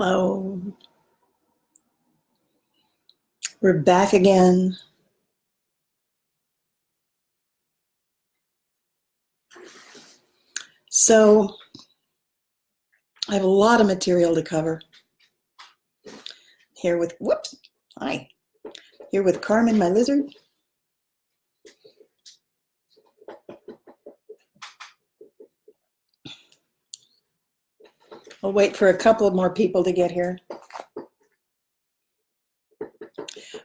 Hello. We're back again. So I have a lot of material to cover. Here with, whoops, hi. Here with Carmen, my lizard. I'll wait for a couple of more people to get here.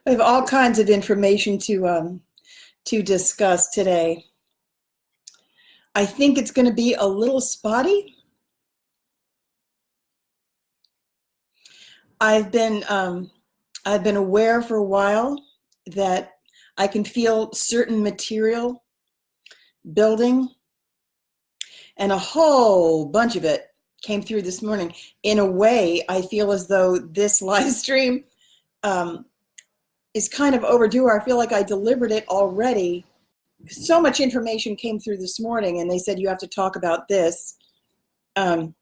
I have all kinds of information to discuss today. I think it's going to be a little spotty. I've been aware for a while that I can feel certain material building, and a whole bunch of it came through this morning. In a way, I feel as though this live stream is kind of overdue. I feel like I delivered it already. So much information came through this morning, and they said you have to talk about this. But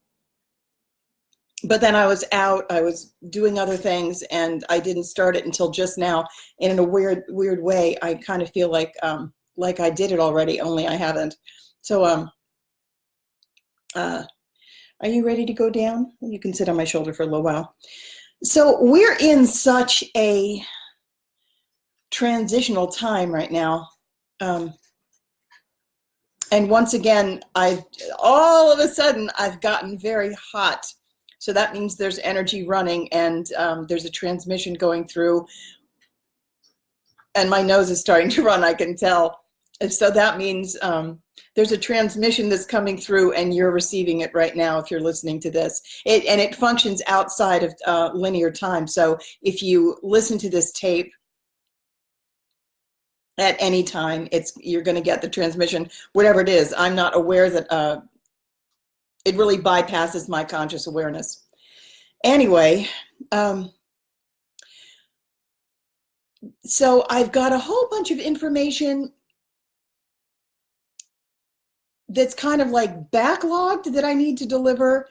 then I was out, I was doing other things, and I didn't start it until just now. And in a weird way, I kind of feel like I did it already, only I haven't. So are you ready to go down? You can sit on my shoulder for a little while. So we're in such a transitional time right now. And once again, all of a sudden, I've gotten very hot. So that means there's energy running, and there's a transmission going through, and my nose is starting to run, I can tell. And so that means there's a transmission that's coming through, and you're receiving it right now if you're listening to this. And it functions outside of linear time. So if you listen to this tape at any time, you're going to get the transmission, whatever it is. I'm not aware that it really bypasses my conscious awareness. Anyway, so I've got a whole bunch of information that's kind of like backlogged that I need to deliver.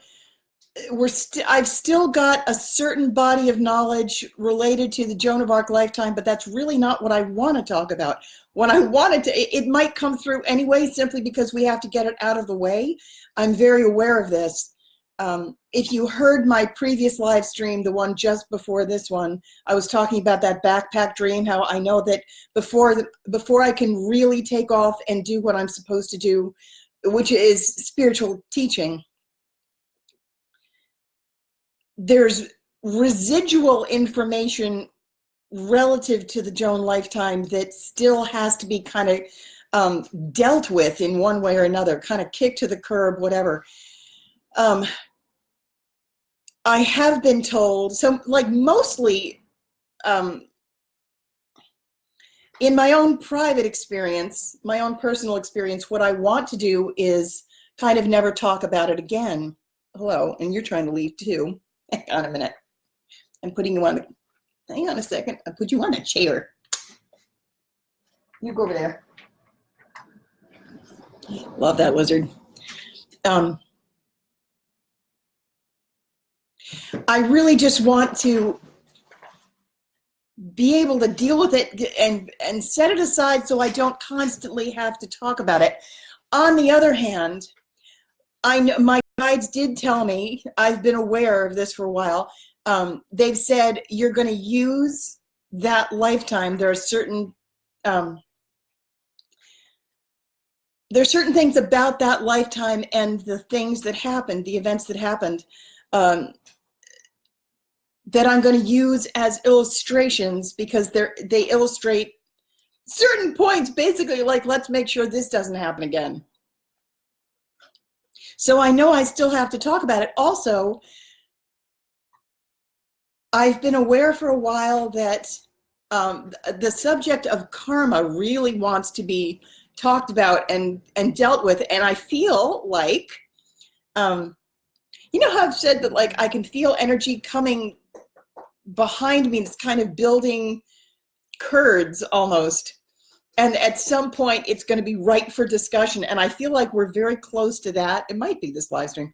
I've still got a certain body of knowledge related to the Joan of Arc lifetime, but that's really not what I want to talk about. When I wanted to, it might come through anyway, simply because we have to get it out of the way. I'm very aware of this. If you heard my previous live stream, the one just before this one, I was talking about that backpack dream, how I know that before I can really take off and do what I'm supposed to do, which is spiritual teaching, there's residual information relative to the Joan lifetime that still has to be kind of dealt with in one way or another, kind of kicked to the curb, whatever. I have been told, so like mostly in my own private experience, my own personal experience, what I want to do is kind of never talk about it again. Hello, and you're trying to leave too. Hang on a minute. I'm putting you on the, hang on a second. I'll put you on a chair. You go over there. Love that lizard. I really just want to be able to deal with it and set it aside so I don't constantly have to talk about it. On the other hand, I know my guides did tell me, I've been aware of this for a while. They've said you're going to use that lifetime. There are certain things about that lifetime and the things that happened, the events that happened, that I'm going to use as illustrations, because they illustrate certain points, basically like, let's make sure this doesn't happen again. So I know I still have to talk about it. Also, I've been aware for a while that the subject of karma really wants to be talked about and dealt with. And I feel like, you know how I've said that, like, I can feel energy coming behind me. It's kind of building curds almost. And at some point, it's going to be ripe for discussion. And I feel like we're very close to that. It might be this live stream.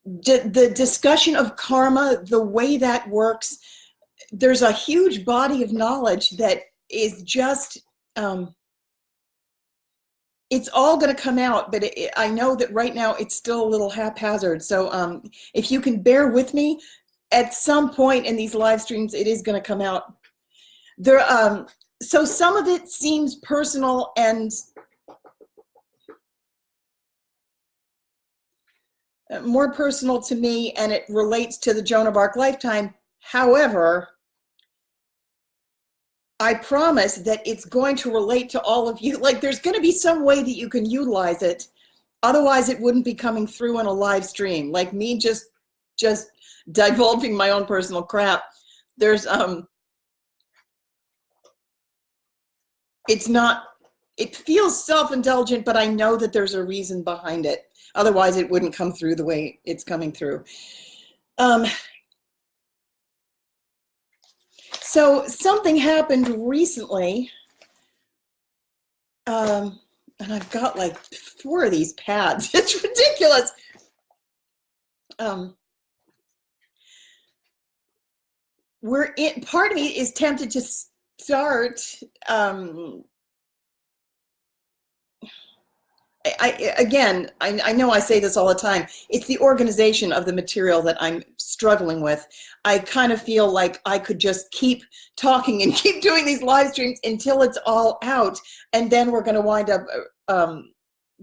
the discussion of karma, the way that works, there's a huge body of knowledge that is just, it's all going to come out, but I know that right now it's still a little haphazard. So if you can bear with me, at some point in these live streams, it is going to come out. There, so some of it seems personal and more personal to me, and it relates to the Joan of Arc lifetime. However, I promise that it's going to relate to all of you. Like, there's going to be some way that you can utilize it. Otherwise, it wouldn't be coming through in a live stream. Like me just divulging my own personal crap. There's, it's not, it feels self-indulgent, but I know that there's a reason behind it. Otherwise, it wouldn't come through the way it's coming through. So something happened recently, and I've got like 4 of these pads. It's ridiculous. Part of me is tempted to start, I know I say this all the time. It's the organization of the material that I'm struggling with. I kind of feel like I could just keep talking and keep doing these live streams until it's all out. And then we're going to wind up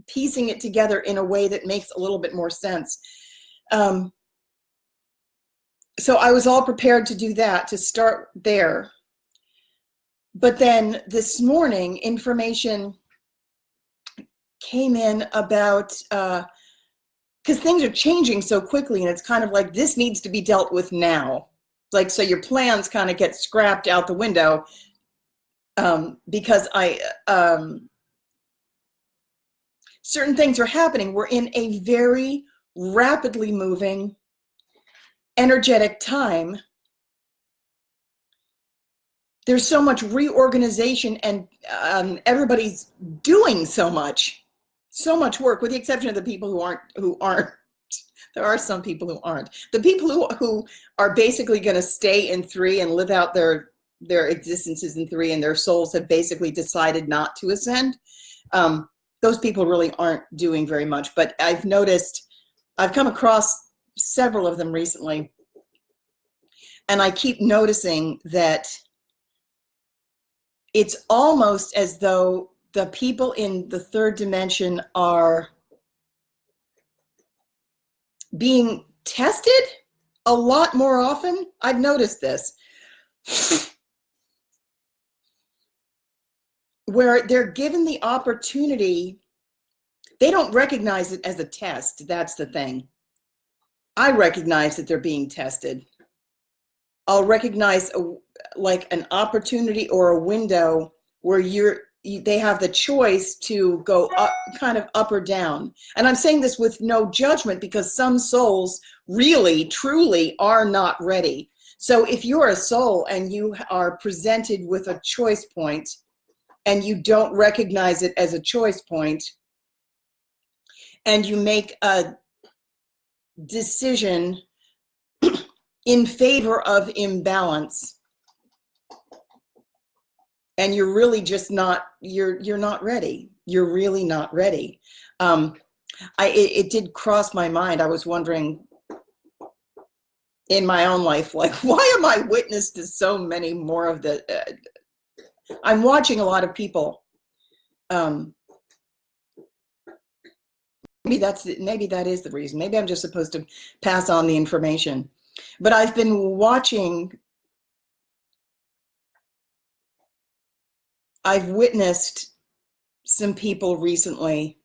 piecing it together in a way that makes a little bit more sense. So I was all prepared to do that, to start there. But then this morning, information came in about, because things are changing so quickly, and it's kind of like, this needs to be dealt with now. Like, so your plans kind of get scrapped out the window, because certain things are happening. We're in a very rapidly moving, energetic time. There's so much reorganization, and everybody's doing so much work, with the exception of the people who aren't. There are some people who aren't. The people who are basically going to stay in 3 and live out their existences in 3, and their souls have basically decided not to ascend. Those people really aren't doing very much. But I've noticed, I've come across several of them recently, and I keep noticing that it's almost as though the people in the 3rd dimension are being tested a lot more often. I've noticed this, where they're given the opportunity. They don't recognize it as a test. That's the thing. I recognize that they're being tested. I'll recognize like an opportunity or a window where they have the choice to go up, kind of up or down. And I'm saying this with no judgment, because some souls really, truly are not ready. So if you're a soul and you are presented with a choice point and you don't recognize it as a choice point, and you make a decision in favor of imbalance, and you're really just not, you're not ready. You're really not ready. It did cross my mind. I was wondering in my own life, like, why am I witness to so many more of the, I'm watching a lot of people. Maybe that is the reason. Maybe I'm just supposed to pass on the information. But I've been watching, I've witnessed some people recently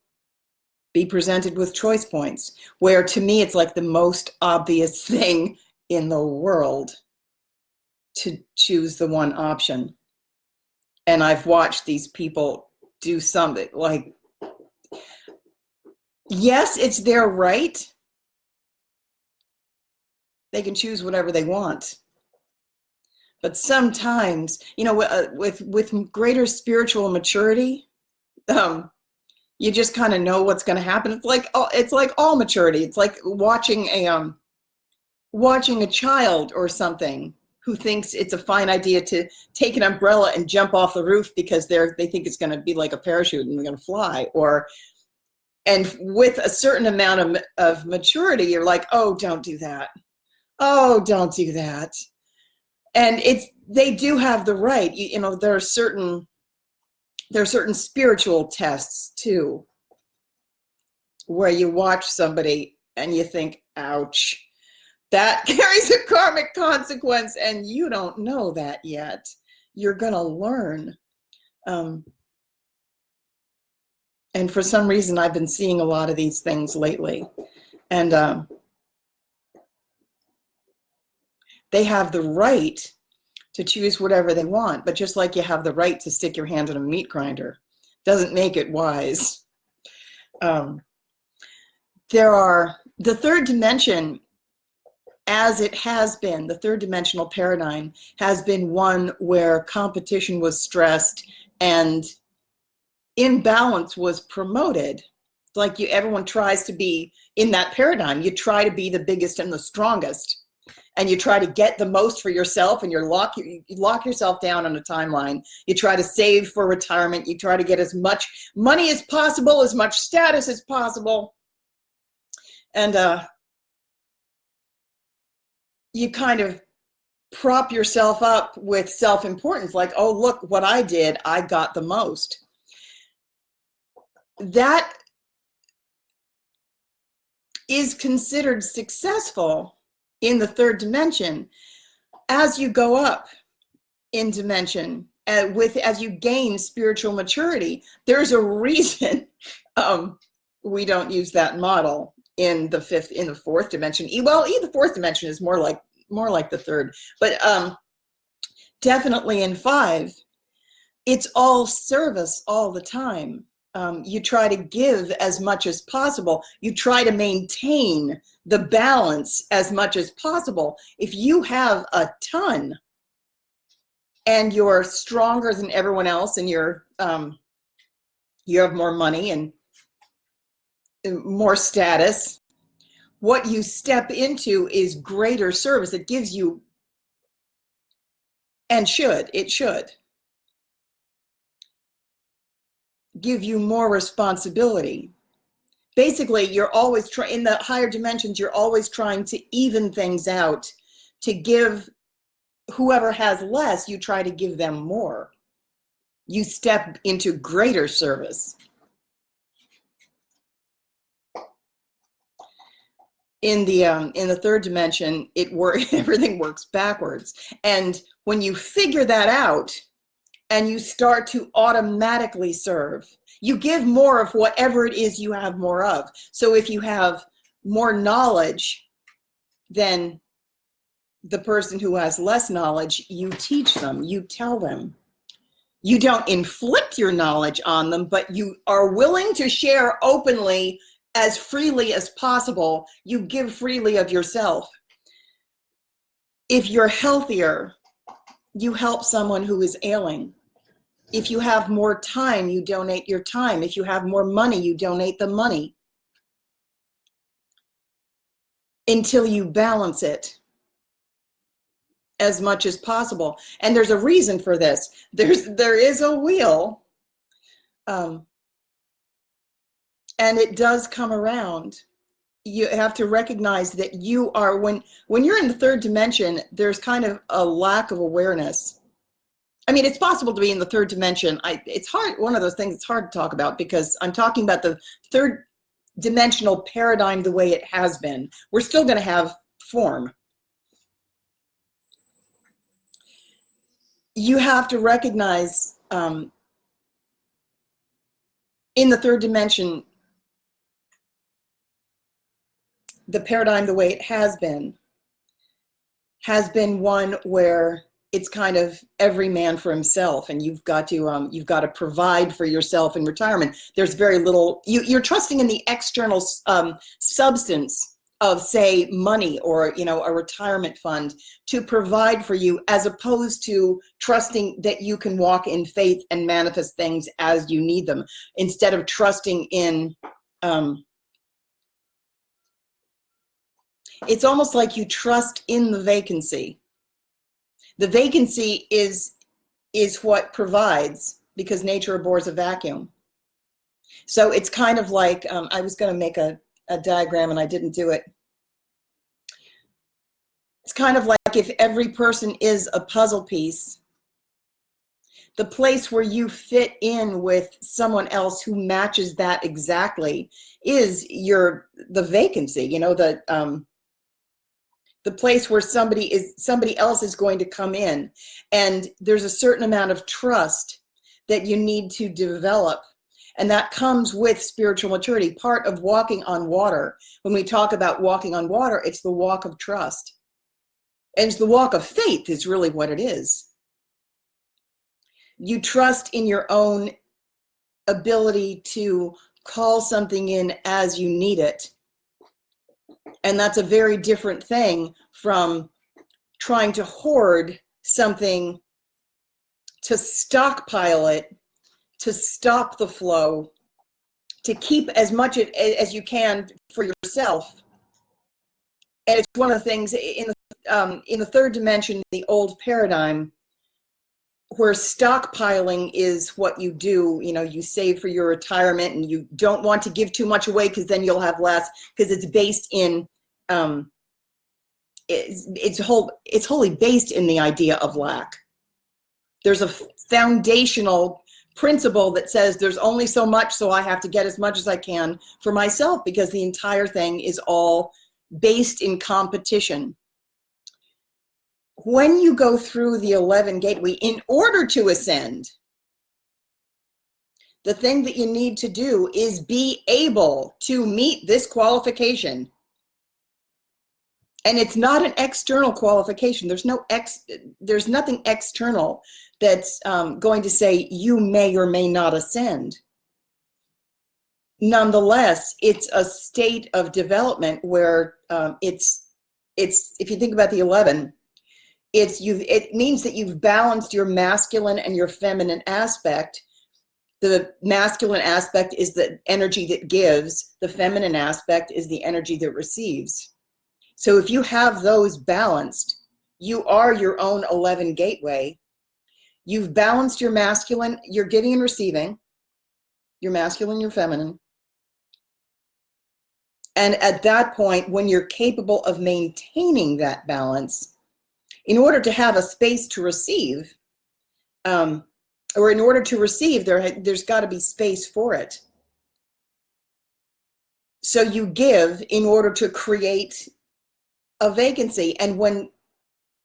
be presented with choice points, where to me it's like the most obvious thing in the world to choose the one option. And I've watched these people do something like, yes, it's their right. They can choose whatever they want. But sometimes, you know, with greater spiritual maturity, You just kind of know what's going to happen. It's like all maturity. It's like watching a child or something who thinks it's a fine idea to take an umbrella and jump off the roof because they think it's going to be like a parachute and they're going to fly. And with a certain amount of maturity, you're like, oh, don't do that. Oh, don't do that. And they do have the right. You know, there are certain spiritual tests too, where you watch somebody and you think, ouch, that carries a karmic consequence, and you don't know that yet. You're gonna learn. And for some reason, I've been seeing a lot of these things lately. And they have the right to choose whatever they want, but just like you have the right to stick your hand in a meat grinder, doesn't make it wise. The third dimension, as it has been, the third dimensional paradigm has been one where competition was stressed and imbalance was promoted. Like everyone tries to be in that paradigm. You try to be the biggest and the strongest, and you try to get the most for yourself, and you lock yourself down on a timeline. You try to save for retirement. You try to get as much money as possible, as much status as possible. And you kind of prop yourself up with self-importance, like, oh, look what I did. I got the most. That is considered successful in the third dimension. As you go up in dimension, as you gain spiritual maturity, there's a reason we don't use that model in the fourth dimension. The fourth dimension is more like the third, but definitely in 5, it's all service all the time. You try to give as much as possible. You try to maintain the balance as much as possible. If you have a ton and you're stronger than everyone else, and you have more money and more status, what you step into is greater service. It gives you, and it should give you more responsibility. Basically, you're always in the higher dimensions, you're always trying to even things out, to give whoever has less, you try to give them more. You step into greater service. In the third dimension, everything works backwards. And when you figure that out and you start to automatically serve, you give more of whatever it is you have more of. So if you have more knowledge than the person who has less knowledge, you teach them, you tell them. You don't inflict your knowledge on them, but you are willing to share openly as freely as possible. You give freely of yourself. If you're healthier, you help someone who is ailing. If you have more time, you donate your time. If you have more money, you donate the money. Until you balance it as much as possible. And there's a reason for this. There is a wheel, and it does come around. You have to recognize that you are, when you're in the third dimension, there's kind of a lack of awareness. I mean, it's possible to be in the third dimension. It's hard, one of those things it's hard to talk about, because I'm talking about the third dimensional paradigm the way it has been. We're still going to have form. You have to recognize in the third dimension, the paradigm the way it has been one where it's kind of every man for himself, and you've got to provide for yourself in retirement. There's very little, you're trusting in the external substance of say money or, you know, a retirement fund to provide for you, as opposed to trusting that you can walk in faith and manifest things as you need them, instead of trusting in, it's almost like you trust in the vacancy. The vacancy is what provides, because nature abhors a vacuum. So it's kind of like, I was going to make a diagram and I didn't do it. It's kind of like if every person is a puzzle piece, the place where you fit in with someone else who matches that exactly is the vacancy, you know, the place where somebody else is going to come in. And there's a certain amount of trust that you need to develop. And that comes with spiritual maturity. Part of walking on water, when we talk about walking on water, it's the walk of trust. And it's the walk of faith is really what it is. You trust in your own ability to call something in as you need it. And that's a very different thing from trying to hoard something, to stockpile it, to stop the flow, to keep as much as you can for yourself. And it's one of the things in the third dimension, the old paradigm, where stockpiling is what you do. You know, you save for your retirement and you don't want to give too much away because then you'll have less, because it's based in, it's wholly based in the idea of lack. There's a foundational principle that says there's only so much, so I have to get as much as I can for myself, because the entire thing is all based in competition. When you go through the 11 gateway, in order to ascend, the thing that you need to do is be able to meet this qualification. And it's not an external qualification. There's nothing external that's going to say you may or may not ascend. Nonetheless, it's a state of development where it's if you think about the 11, it means that you've balanced your masculine and your feminine aspect. The masculine aspect is the energy that gives. The feminine aspect is the energy that receives. So if you have those balanced, you are your own 11 gateway. You've balanced your masculine, your giving and receiving, your masculine, your feminine. And at that point, when you're capable of maintaining that balance, in order to have a space to receive, or in order to receive, there's got to be space for it. So you give in order to create a vacancy. And when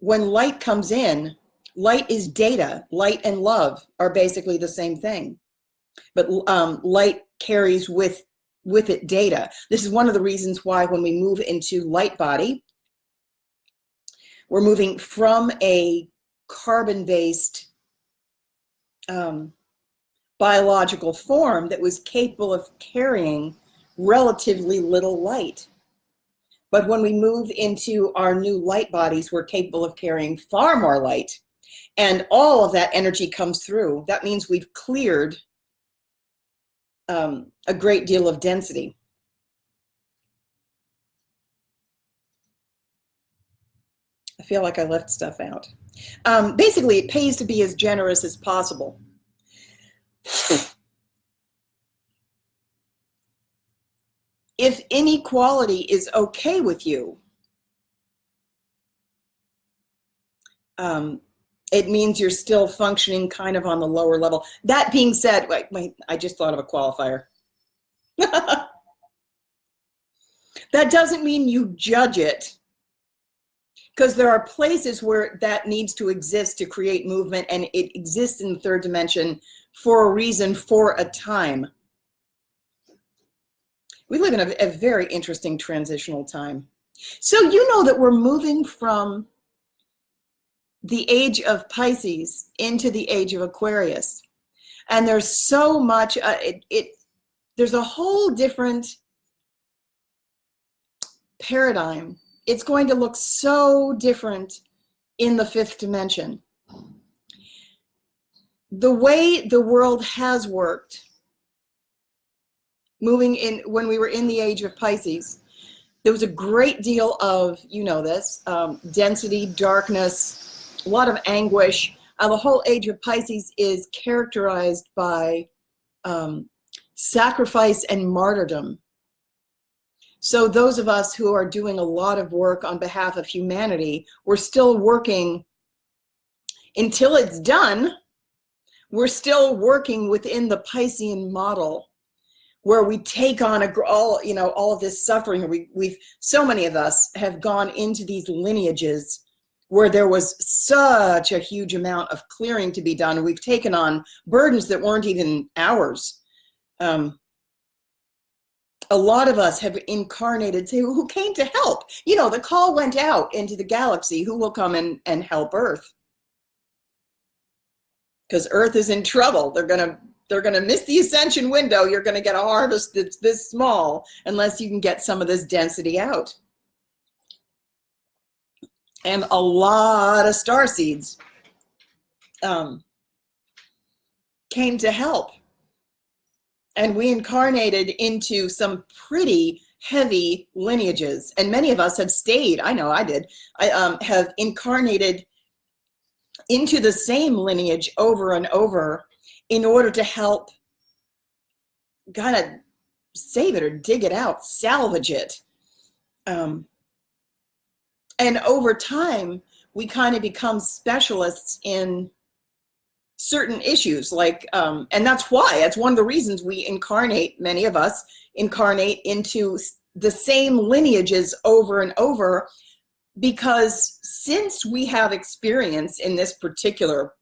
light comes in, light is data. Light and love are basically the same thing. But light carries with it data. This is one of the reasons why when we move into light body, we're moving from a carbon-based biological form that was capable of carrying relatively little light. But when we move into our new light bodies, we're capable of carrying far more light. And all of that energy comes through. That means we've cleared a great deal of density. I feel like I left stuff out. Basically, it pays to be as generous as possible. If inequality is okay with you, it means you're still functioning kind of on the lower level. That being said, wait, I just thought of a qualifier. That doesn't mean you judge it, because there are places where that needs to exist to create movement, and it exists in the third dimension for a reason, for a time. We live in a very interesting transitional time. So you know that we're moving from the age of Pisces into the age of Aquarius. And there's so much, there's a whole different paradigm. It's going to look so different in the fifth dimension. The way the world has worked, moving in when we were in the age of Pisces, there was a great deal of, you know this, density, darkness, a lot of anguish. The whole age of Pisces is characterized by sacrifice and martyrdom. So those of us who are doing a lot of work on behalf of humanity, we're still working until it's done. We're still working within the Piscean model, where we take on all of this suffering. We've so many of us have gone into these lineages where there was such a huge amount of clearing to be done. We've taken on burdens that weren't even ours. A lot of us have incarnated, who came to help. You know, the call went out into the galaxy. Who will come and help Earth? Because Earth is in trouble. They're gonna miss the ascension window. You're gonna get a harvest that's this small unless you can get some of this density out. And a lot of starseeds came to help. And we incarnated into some pretty heavy lineages. And many of us have stayed. I know I did. I have incarnated into the same lineage over and over in order to help kind of save it or dig it out, salvage it. And over time, we kind of become specialists in certain issues, like, and that's one of the reasons we incarnate, many of us incarnate into the same lineages over and over, because since we have experience in this particular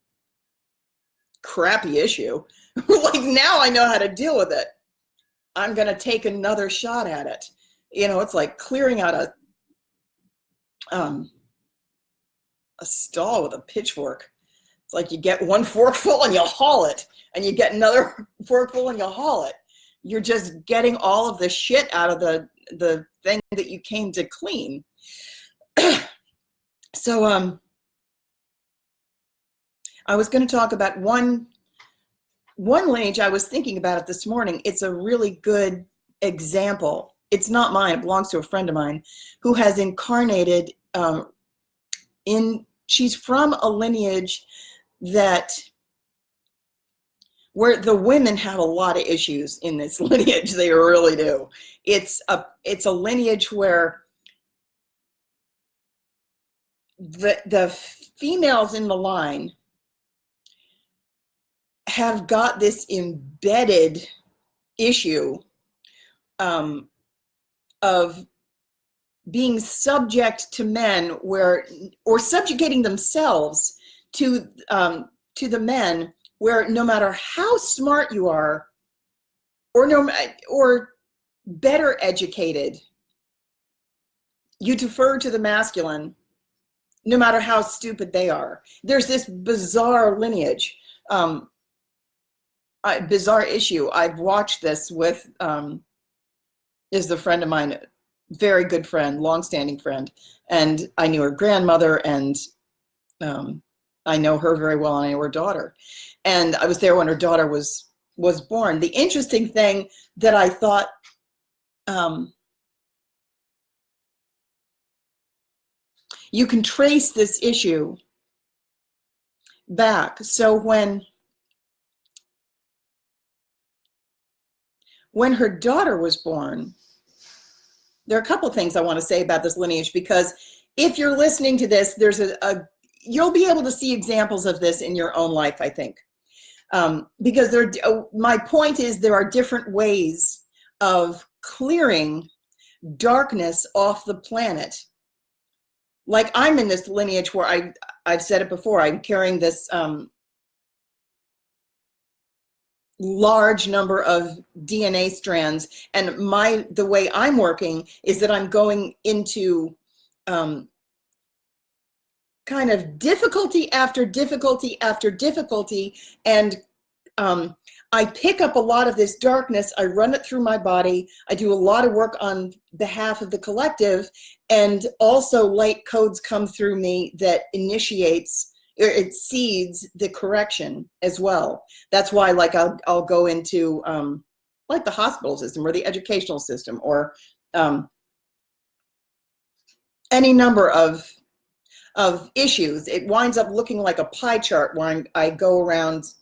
crappy issue, like, now I know how to deal with it. I'm going to take another shot at it. You know, it's like clearing out a stall with a pitchfork. It's like you get one forkful and you haul it, and you get another forkful and you haul it. You're just getting all of the shit out of the thing that you came to clean. So I was going to talk about one lineage. I was thinking about it this morning. It's a really good example. It's not mine. It belongs to a friend of mine who has incarnated she's from a lineage where the women have a lot of issues in this lineage. They really do. It's a lineage where the females in the line have got this embedded issue of being subject to men, or subjugating themselves to the men, where no matter how smart you are, or better educated, you defer to the masculine, no matter how stupid they are. There's this bizarre lineage, bizarre issue. I've watched this with is a friend of mine, very good friend, long-standing friend, and I knew her grandmother, and I know her very well, and I know her daughter. And I was there when her daughter was born. The interesting thing that I thought you can trace this issue back. So when her daughter was born, there are a couple of things I want to say about this lineage, because if you're listening to this, there's you'll be able to see examples of this in your own life, I think. Because my point is, there are different ways of clearing darkness off the planet. Like, I'm in this lineage where I've said it before, I'm carrying this large number of DNA strands, and the way I'm working is that I'm going into kind of difficulty after difficulty after difficulty, and I pick up a lot of this darkness, I run it through my body, I do a lot of work on behalf of the collective, and also light codes come through me that initiates, or it seeds the correction as well. That's why, like, I'll go into like the hospital system or the educational system, or any number of issues. It winds up looking like a pie chart where I go around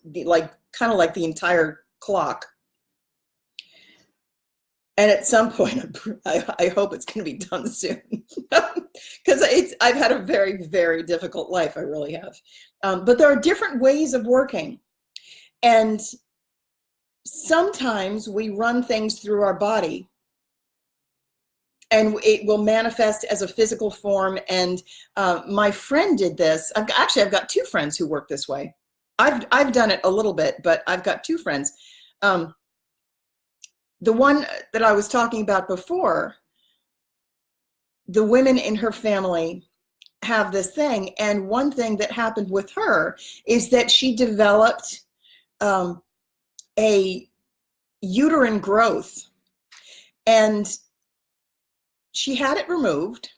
kind of like the entire clock. And at some point, I hope it's going to be done soon, because I've had a very, very difficult life. I really have. But there are different ways of working. And sometimes we run things through our body, and it will manifest as a physical form. And my friend did this. I've got two friends who work this way. I've done it a little bit, but I've got two friends. The one that I was talking about before, the women in her family have this thing. And one thing that happened with her is that she developed a uterine growth, and she had it removed.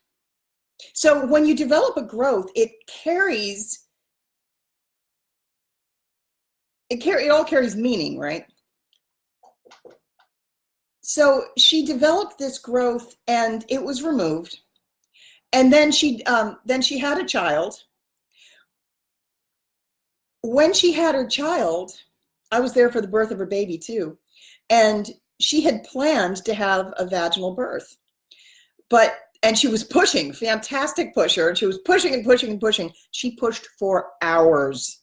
So when you develop a growth, it all carries meaning, right? So she developed this growth, and it was removed. And then she had a child. When she had her child, I was there for the birth of her baby too. And she had planned to have a vaginal birth. And she was pushing, fantastic pusher. And she was pushing and pushing and pushing. She pushed for hours.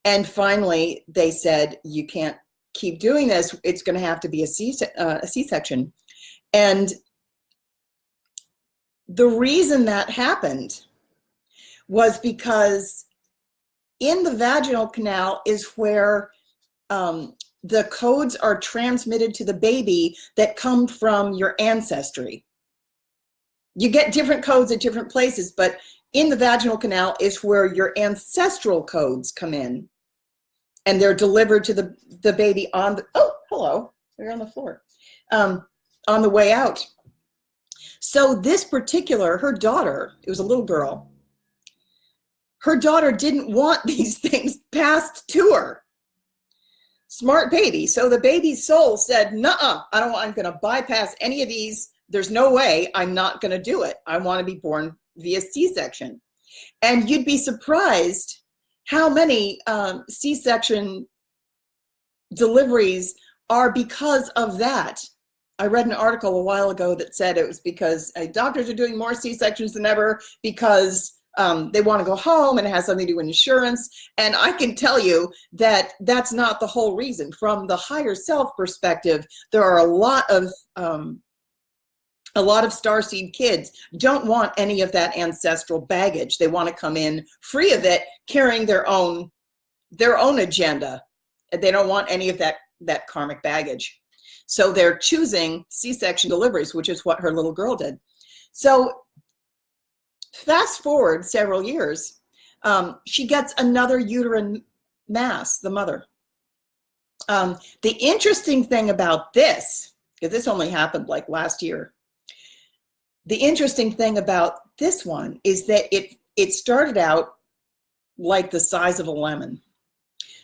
And finally, they said, you can't keep doing this. It's going to have to be a C-section. And the reason that happened was because in the vaginal canal is where the codes are transmitted to the baby that come from your ancestry. You get different codes at different places, but in the vaginal canal is where your ancestral codes come in. And they're delivered to the baby on the, oh, hello, you're on the floor, on the way out. So this particular, her daughter, it was a little girl, her daughter didn't want these things passed to her. Smart baby. So the baby's soul said, nuh-uh, I'm going to bypass any of these. There's no way, I'm not going to do it. I want to be born via C-section. And you'd be surprised how many C-section deliveries are because of that. I read an article a while ago that said it was because doctors are doing more C-sections than ever because they want to go home, and it has something to do with insurance. And I can tell you that that's not the whole reason. From the higher self perspective, there are a lot of starseed kids don't want any of that ancestral baggage. They want to come in free of it, carrying their own agenda. They don't want any of that karmic baggage. So they're choosing C-section deliveries, which is what her little girl did. So fast forward several years, she gets another uterine mass, the mother. The interesting thing about this, because this only happened like last year, the interesting thing about this one is that it started out like the size of a lemon.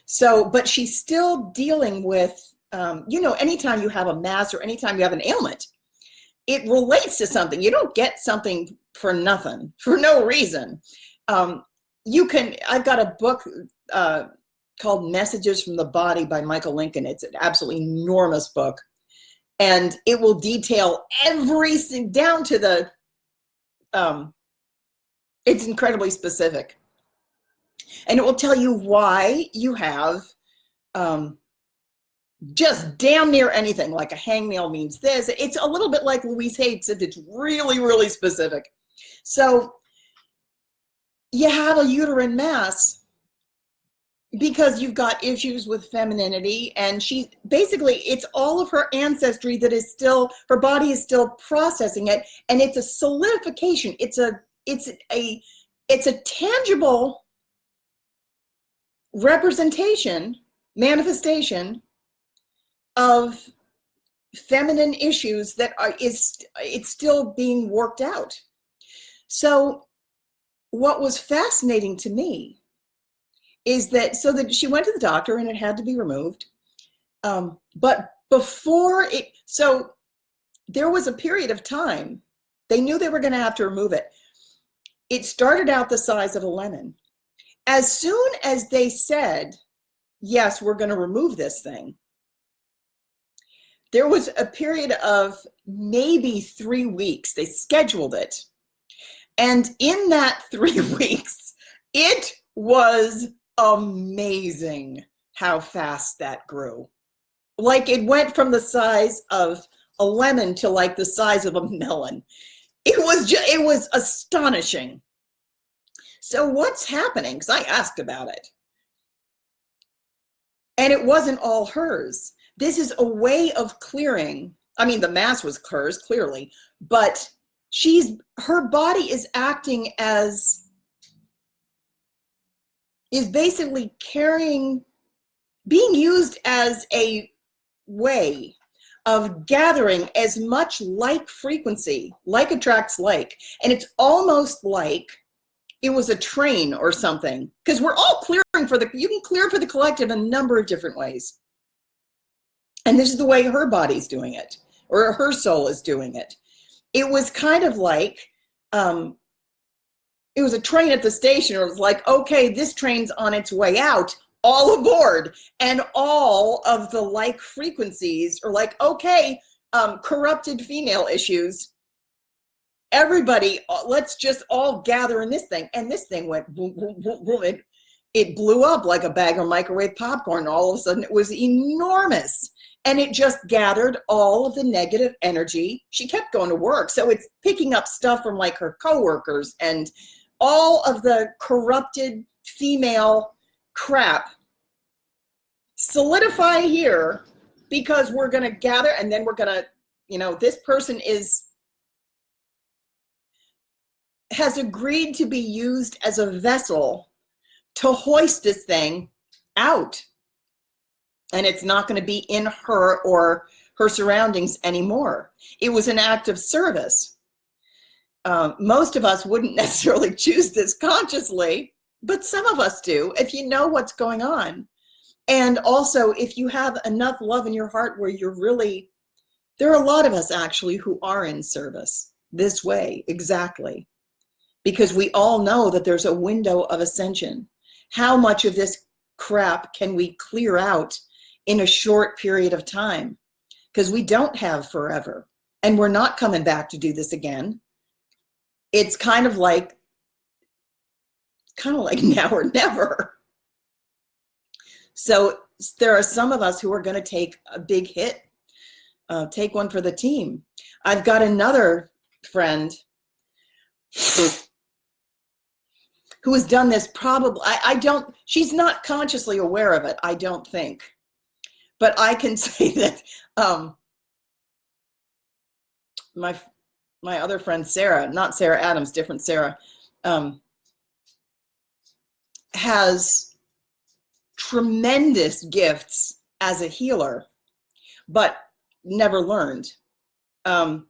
So, but she's still dealing with, anytime you have a mass or anytime you have an ailment, it relates to something. You don't get something for nothing, for no reason. I've got a book called Messages from the Body by Michael Lincoln. It's an absolutely enormous book. And it will detail everything down to the, it's incredibly specific. And it will tell you why you have just damn near anything, like a hangnail means this. It's a little bit like Louise Hay said, it's really, really specific. So you have a uterine mass because you've got issues with femininity, and she basically, it's all of her ancestry that is still, her body is still processing it, and it's a solidification. It's a tangible representation, manifestation of feminine issues that it's still being worked out. So what was fascinating to me is that, so that she went to the doctor and it had to be removed. But before it, so there was a period of time, they knew they were going to have to remove it. It started out the size of a lemon. As soon as they said, yes, we're going to remove this thing, there was a period of maybe 3 weeks. They scheduled it. And in that 3 weeks, it was amazing how fast that grew. Like, it went from the size of a lemon to like the size of a melon. It was astonishing. So what's happening? Because I asked about it. And it wasn't all hers. This is a way of clearing. I mean, the mass was hers, clearly, but her body is acting as, is basically being used as a way of gathering as much like frequency, like attracts like. And it's almost like it was a train or something, because we're all clearing you can clear for the collective in a number of different ways. And this is the way her body's doing it, or her soul is doing it. It was kind of like, it was a train at the station. It was like, okay, this train's on its way out, all aboard. And all of the like frequencies are like, okay, corrupted female issues, everybody, let's just all gather in this thing. And this thing went boom, boom, boom, boom. It blew up like a bag of microwave popcorn. All of a sudden it was enormous. And it just gathered all of the negative energy. She kept going to work. So it's picking up stuff from like her coworkers and all of the corrupted female crap. Solidify here, because we're going to gather, and then we're going to, this person has agreed to be used as a vessel to hoist this thing out. And it's not going to be in her or her surroundings anymore. It was an act of service. Most of us wouldn't necessarily choose this consciously, but some of us do, if you know what's going on. And also, if you have enough love in your heart where you're really, there are a lot of us actually who are in service this way, exactly. Because we all know that there's a window of ascension. How much of this crap can we clear out in a short period of time? Because we don't have forever. And we're not coming back to do this again. It's kind of like now or never. So there are some of us who are going to take a big hit, take one for the team. I've got another friend who has done this probably, she's not consciously aware of it, I don't think. But I can say that my other friend Sarah, not Sarah Adams, different Sarah, has tremendous gifts as a healer, but never learned. Her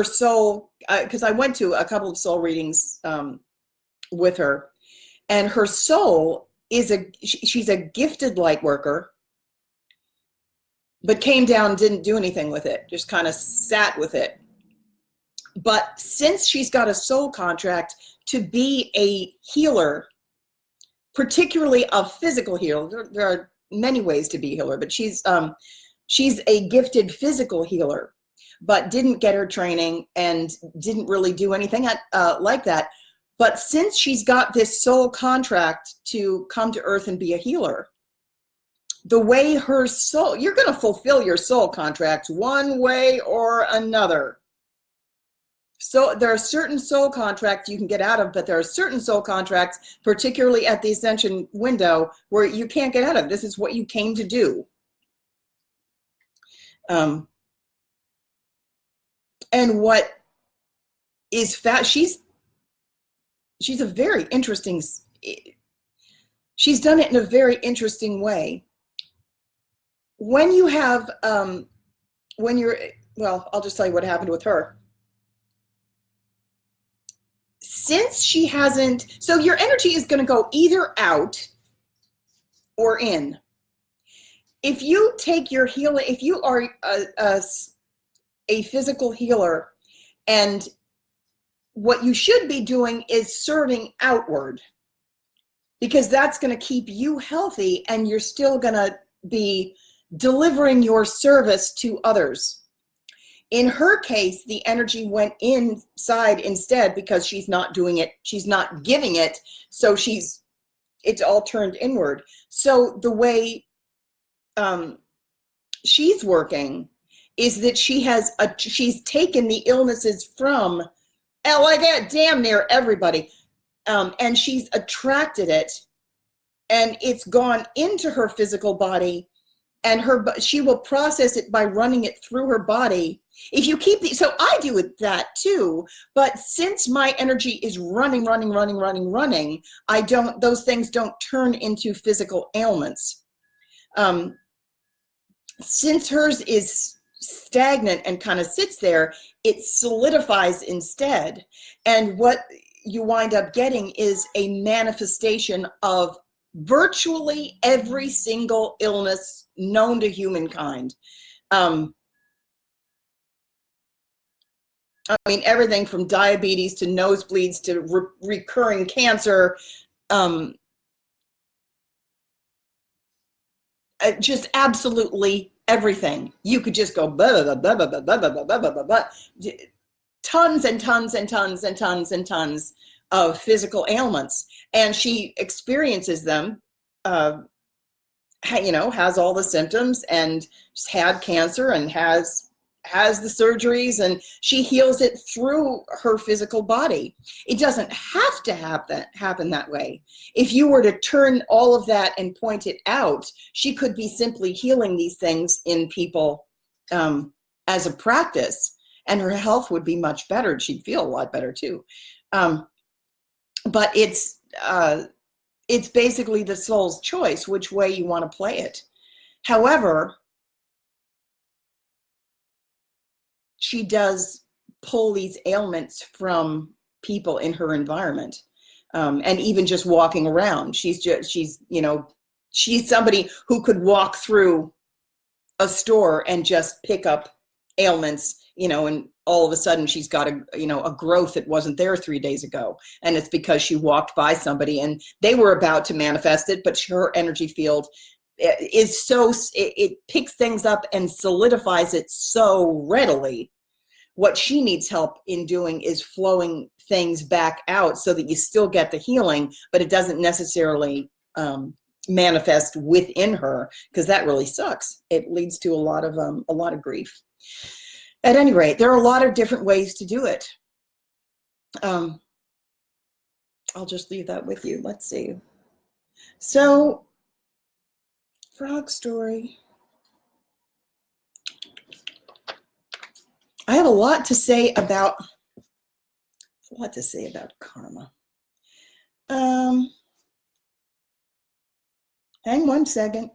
soul, because I went to a couple of soul readings with her, and her soul she's a gifted light worker, but came down and didn't do anything with it, just kind of sat with it. But since she's got a soul contract to be a healer, particularly a physical healer, there are many ways to be a healer, but she's a gifted physical healer, but didn't get her training and didn't really do anything like that. But since she's got this soul contract to come to earth and be a healer, the way her soul, you're going to fulfill your soul contract one way or another. So there are certain soul contracts you can get out of, but there are certain soul contracts, particularly at the ascension window, where you can't get out of. This is what you came to do. And what is she's a very interesting, she's done it in a very interesting way. when you have, well, I'll just tell you what happened with her. Since she hasn't, so your energy is going to go either out or in. If you take your healing, if you are a physical healer, and what you should be doing is serving outward, because that's going to keep you healthy and you're still going to be delivering your service to others. In her case, the energy went inside instead because she's not doing it, she's not giving it, so it's all turned inward. So the way she's working is that she's taken the illnesses from damn near everybody, and she's attracted it, and it's gone into her physical body, and she will process it by running it through her body. If you keep so I do with that too, but since my energy is running, those things don't turn into physical ailments. Since hers is stagnant and kind of sits there, it solidifies instead. And what you wind up getting is a manifestation of virtually every single illness known to humankind. I mean, everything from diabetes to nosebleeds to recurring cancer, just absolutely everything. You could just go blah, blah, blah, blah, blah, blah, blah, blah, blah, blah, blah. Tons and tons and tons and tons and tons of physical ailments, and she experiences them, has all the symptoms, and had cancer and has the surgeries, and she heals it through her physical body. It doesn't have to happen that way. If you were to turn all of that and point it out, she could be simply healing these things in people as a practice, and her health would be much better. She'd feel a lot better too. But it's basically the soul's choice which way you want to play it. However, she does pull these ailments from people in her environment, and even just walking around. She's somebody who could walk through a store and just pick up ailments, and all of a sudden she's got a growth that wasn't there 3 days ago, and it's because she walked by somebody and they were about to manifest it, but her energy field is it picks things up and solidifies it so readily. What she needs help in doing is flowing things back out so that you still get the healing, but it doesn't necessarily manifest within her, because that really sucks. It leads to a lot of grief. At any rate, there are a lot of different ways to do it. I'll just leave that with you. Let's see. So, frog story. I have a lot to say about karma. Hang one second.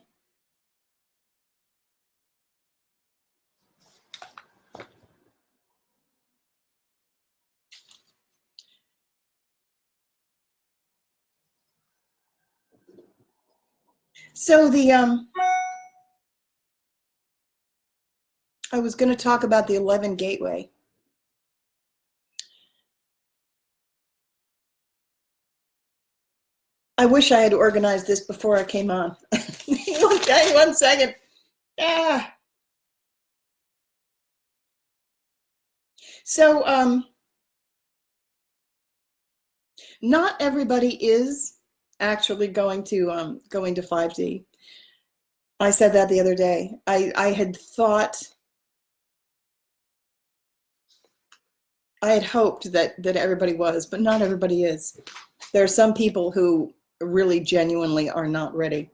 So I was going to talk about the 11 gateway. I wish I had organized this before I came on. Okay, one second. So not everybody is actually going to 5D. I said that the other day. I had hoped that everybody was, but not everybody is. There are some people who really genuinely are not ready.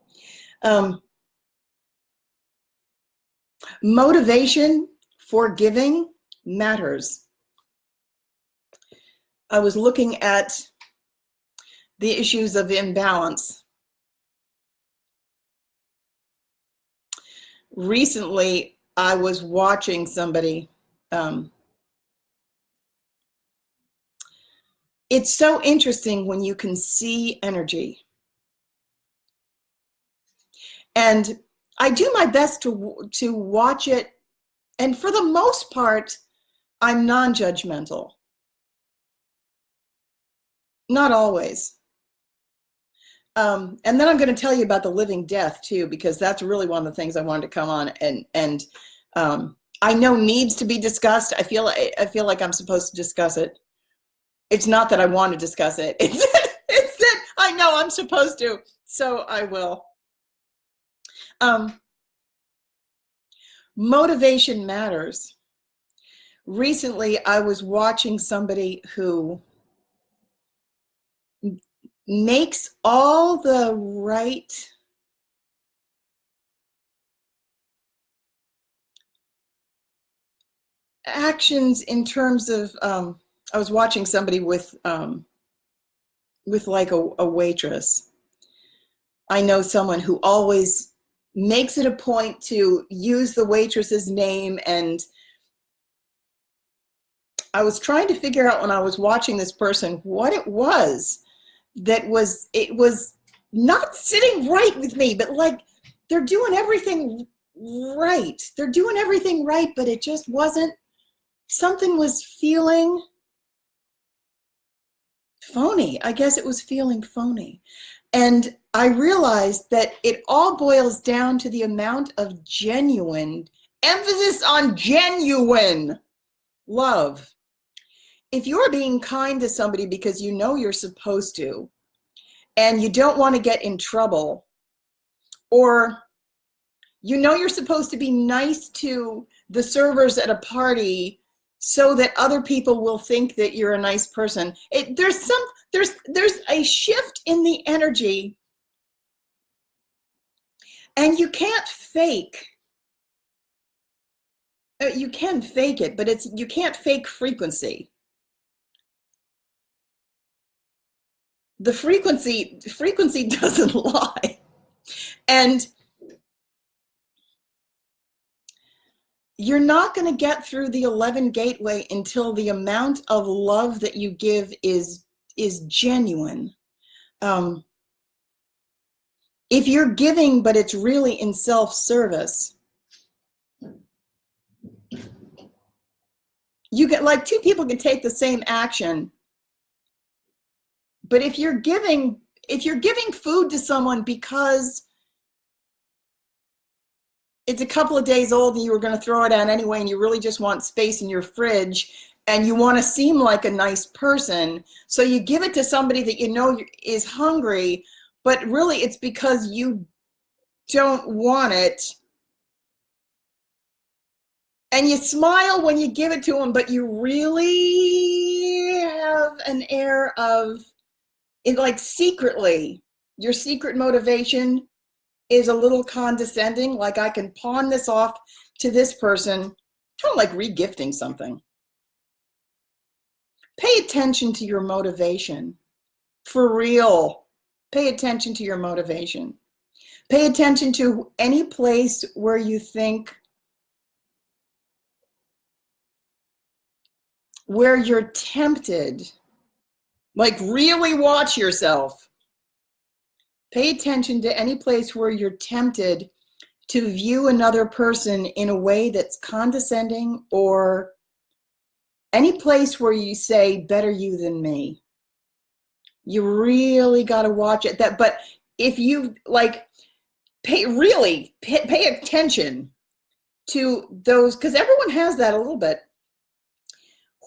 Motivation for giving matters. I was looking at the issues of imbalance. Recently, I was watching somebody. It's so interesting when you can see energy. And I do my best to watch it. And for the most part, I'm non-judgmental. Not always. And then I'm going to tell you about the living death too, because that's really one of the things I wanted to come on and I know needs to be discussed. I feel like I'm supposed to discuss it. It's not that I want to discuss it. It's that I know I'm supposed to, so I will. Motivation matters. Recently, I was watching somebody who makes all the right actions in terms of, I was watching somebody with like a waitress. I know someone who always makes it a point to use the waitress's name, and I was trying to figure out when I was watching this person what it was that it was not sitting right with me, but like they're doing everything right. They're doing everything right, but it just wasn't, something was feeling phony. I guess it was feeling phony. And I realized that it all boils down to the amount of genuine, emphasis on genuine love. If you're being kind to somebody because you know you're supposed to, and you don't want to get in trouble, or you know you're supposed to be nice to the servers at a party so that other people will think that you're a nice person. There's a shift in the energy, and you can't fake. You can fake it, but you can't fake frequency. The frequency doesn't lie. And you're not going to get through the 11 gateway until the amount of love that you give is genuine. If you're giving, but it's really in self-service, you get, like, two people can take the same action, but if you're giving food to someone because it's a couple of days old and you were going to throw it out anyway, and you really just want space in your fridge and you want to seem like a nice person, so you give it to somebody that you know is hungry, but really it's because you don't want it, and you smile when you give it to them, but you really have an air of it, like secretly your secret motivation is a little condescending, like I can pawn this off to this person, kind of like regifting something. Pay attention to your motivation. For real. Pay attention to your motivation. Pay attention to any place where you think, where you're tempted. Like, really watch yourself. Pay attention to any place where you're tempted to view another person in a way that's condescending, or any place where you say, better you than me. You really got to watch it. But if you like, pay attention to those, because everyone has that a little bit.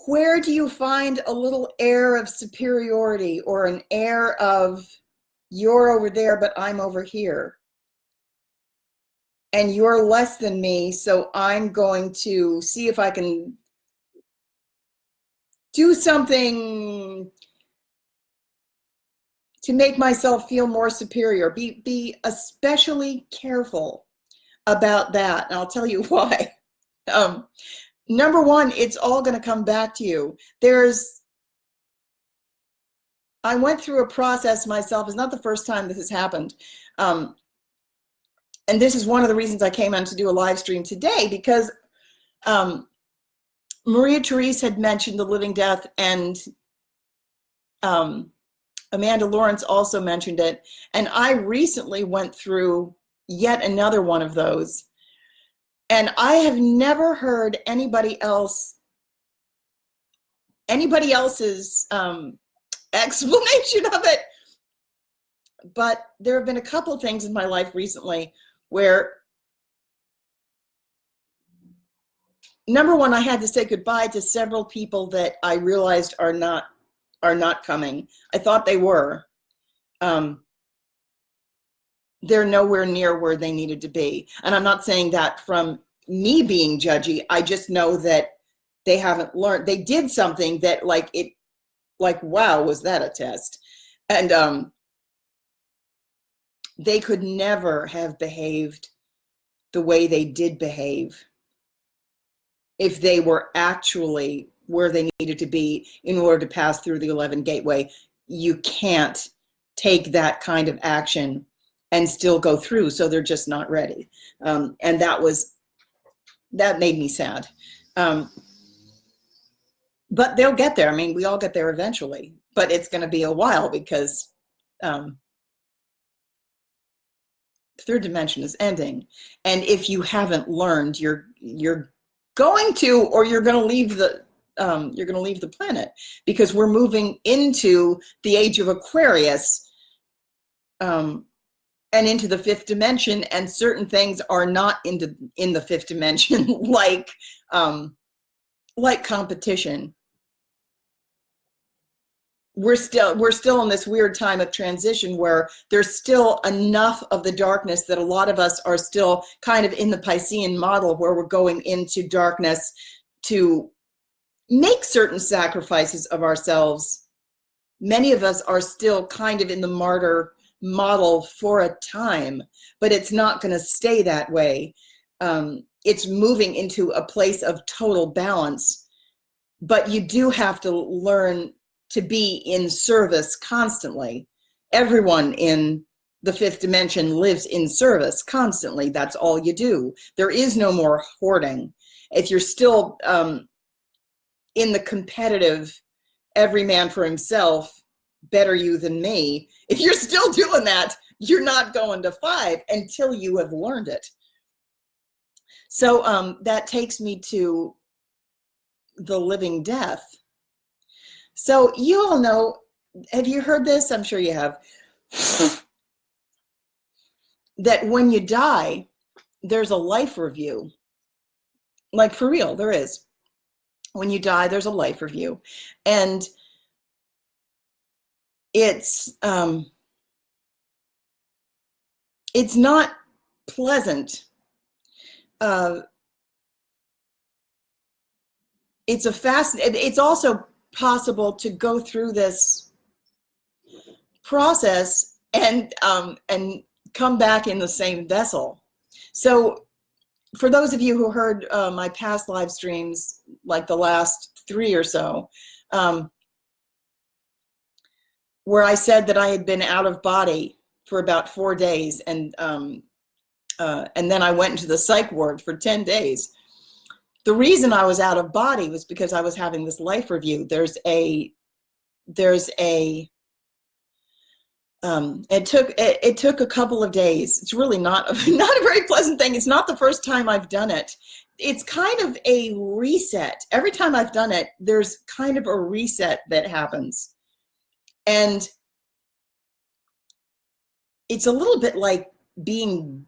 Where do you find a little air of superiority, or an air of, you're over there, but I'm over here, and you're less than me, so I'm going to see if I can do something to make myself feel more superior. Be especially careful about that, and I'll tell you why. Number one, it's all going to come back to you. I went through a process myself. It's not the first time this has happened. and this is one of the reasons I came on to do a live stream today, because Maria Therese had mentioned the living death, and Amanda Lawrence also mentioned it. And I recently went through yet another one of those. And I have never heard anybody else's explanation of it. But there have been a couple of things in my life recently where, number one, I had to say goodbye to several people that I realized are not coming. I thought they were. They're nowhere near where they needed to be. And I'm not saying that from me being judgy. I just know that they haven't learned. They did something that wow, was that a test? And they could never have behaved the way they did behave if they were actually where they needed to be in order to pass through the 11 gateway. You can't take that kind of action and still go through, so they're just not ready. And that made me sad. But they'll get there. I mean, we all get there eventually, but it's going to be a while, because third dimension is ending. And if you haven't learned, you're going to, or you're going to leave the planet, because we're moving into the age of Aquarius, and into the fifth dimension, and certain things are not in the fifth dimension, like competition. We're still in this weird time of transition where there's still enough of the darkness that a lot of us are still kind of in the Piscean model, where we're going into darkness to make certain sacrifices of ourselves. Many of us are still kind of in the martyr model for a time, but it's not going to stay that way. It's moving into a place of total balance, but you do have to learn to be in service constantly. Everyone in the fifth dimension lives in service constantly. That's all you do. There is no more hoarding. If you're still in the competitive, every man for himself, better you than me, if you're still doing that, you're not going to 5 until you have learned it. So that takes me to the living death. So you all know, have you heard this? I'm sure you have. That when you die, there's a life review. Like, for real, there is. When you die, there's a life review. And it's not pleasant. It's also possible to go through this process and come back in the same vessel. So for those of you who heard my past live streams, like the last 3 or so, where I said that I had been out of body for about 4 days, and then I went into the psych ward for 10 days. The reason I was out of body was because I was having this life review. It took a couple of days. It's really not a very pleasant thing. It's not the first time I've done it. It's kind of a reset. Every time I've done it, there's kind of a reset that happens. And it's a little bit like being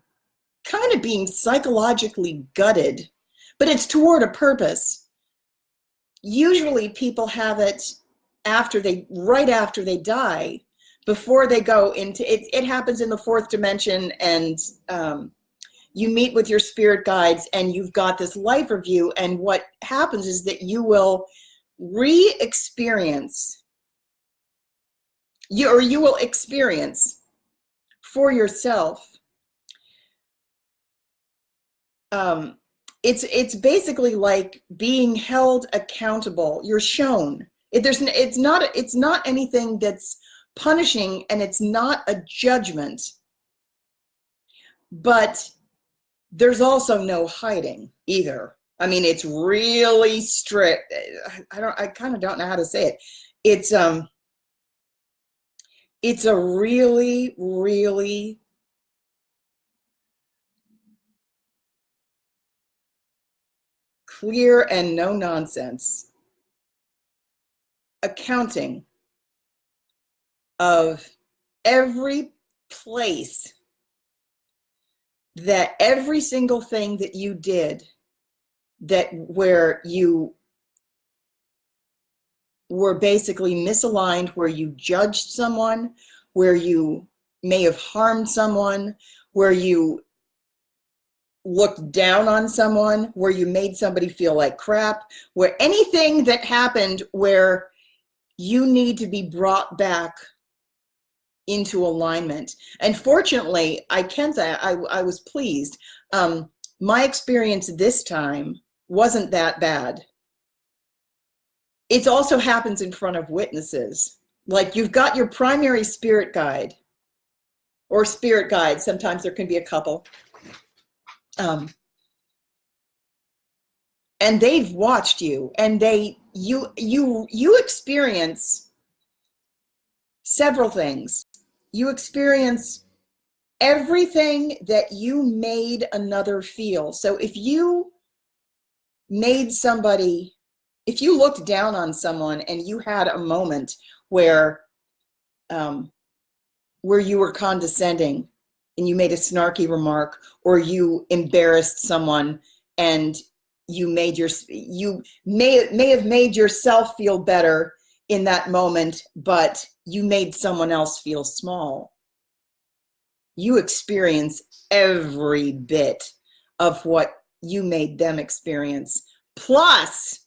psychologically gutted, but it's toward a purpose. Usually people have it right after they die, before they go into it. It happens in the fourth dimension, and you meet with your spirit guides, and you've got this life review. And what happens is that you will experience for yourself. It's basically like being held accountable. You're shown. It's not anything that's punishing, and it's not a judgment. but there's also no hiding either. I mean, it's really strict. I kind of don't know how to say it. It's a really, really clear and no nonsense accounting of every place that every single thing that you did that where you were basically misaligned, where you judged someone, where you may have harmed someone, where you looked down on someone, where you made somebody feel like crap, where anything that happened where you need to be brought back into alignment. And fortunately, I can say I was pleased. My experience this time wasn't that bad. It also happens in front of witnesses. Like, you've got your primary spirit guide or spirit guide. Sometimes there can be a couple. And they've watched you, and you experience several things. You experience everything that you made another feel. So if you made somebody, if you looked down on someone and you had a moment where you were condescending and you made a snarky remark, or you embarrassed someone and you may have made yourself feel better in that moment, but you made someone else feel small. You experience every bit of what you made them experience. Plus,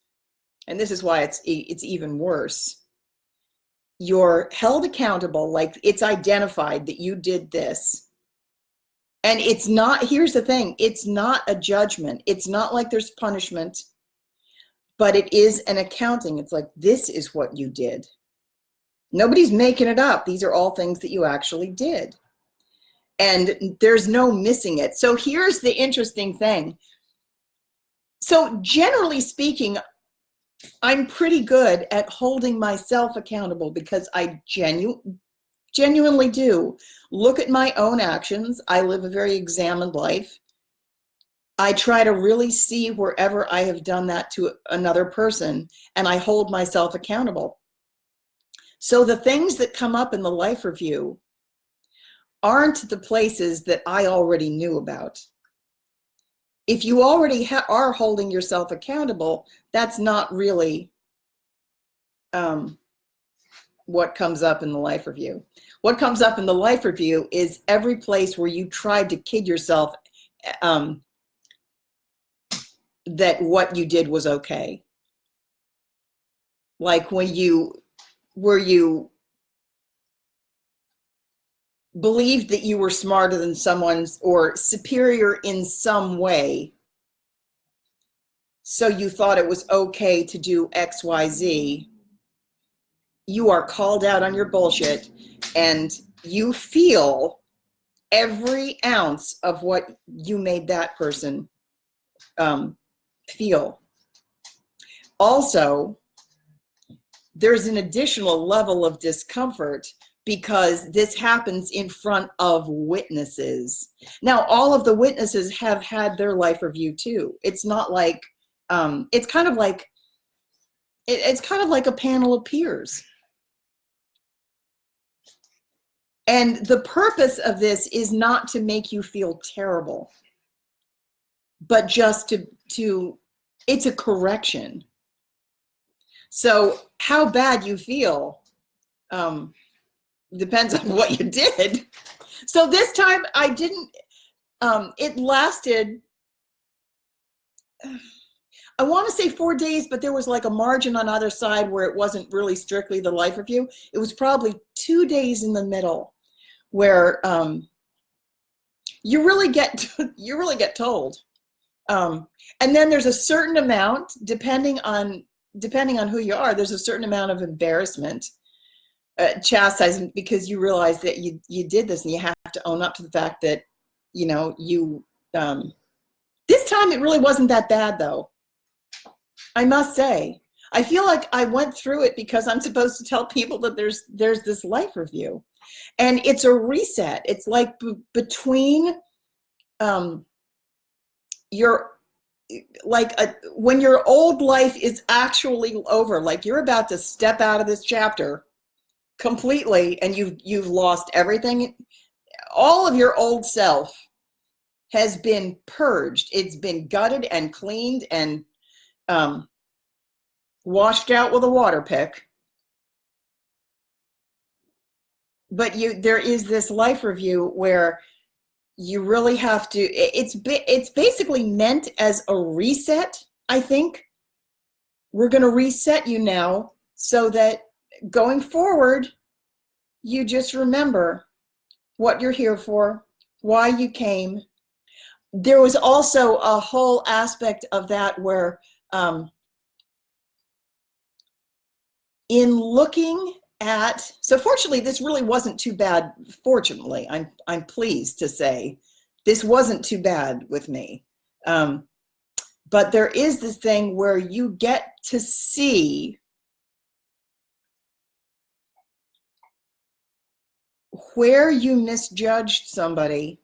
and this is why it's even worse, you're held accountable, like it's identified that you did this. And it's not, here's the thing, it's not a judgment. It's not like there's punishment, but it is an accounting. It's like, this is what you did. Nobody's making it up. These are all things that you actually did. And there's no missing it. So here's the interesting thing. So generally speaking, I'm pretty good at holding myself accountable, because I genuinely do look at my own actions. I live a very examined life. I try to really see wherever I have done that to another person, and I hold myself accountable. So the things that come up in the life review aren't the places that I already knew about. If you already are holding yourself accountable, that's not really what comes up in the life review. What comes up in the life review is every place where you tried to kid yourself that what you did was okay. Like where you believed that you were smarter than someone or superior in some way, so you thought it was okay to do X, Y, Z. You are called out on your bullshit, and you feel every ounce of what you made that person feel. Also, there's an additional level of discomfort because this happens in front of witnesses. Now, all of the witnesses have had their life review too. It's not like, it's kind of like a panel of peers. And the purpose of this is not to make you feel terrible, but just to it's a correction. So how bad you feel depends on what you did. So this time I didn't, it lasted, I want to say 4 days, but there was like a margin on either side where it wasn't really strictly the life review. It was probably 2 days in the middle where you really get told. And then there's a certain amount, depending on who you are, there's a certain amount of embarrassment, chastisement, because you realize that you did this, and you have to own up to the fact that you know, this time it really wasn't that bad though. I must say, I feel like I went through it because I'm supposed to tell people that there's this life review, and it's a reset. It's like between when your old life is actually over, like you're about to step out of this chapter completely, and you've lost everything. All of your old self has been purged. It's been gutted and cleaned and washed out with a water pick. But there is this life review where you really have to, it's basically meant as a reset, I think. We're going to reset you now so that going forward, you just remember what you're here for, why you came. There was also a whole aspect of that where in looking at, so fortunately this really wasn't too bad. Fortunately, I'm pleased to say this wasn't too bad with me. But there is this thing where you get to see where you misjudged somebody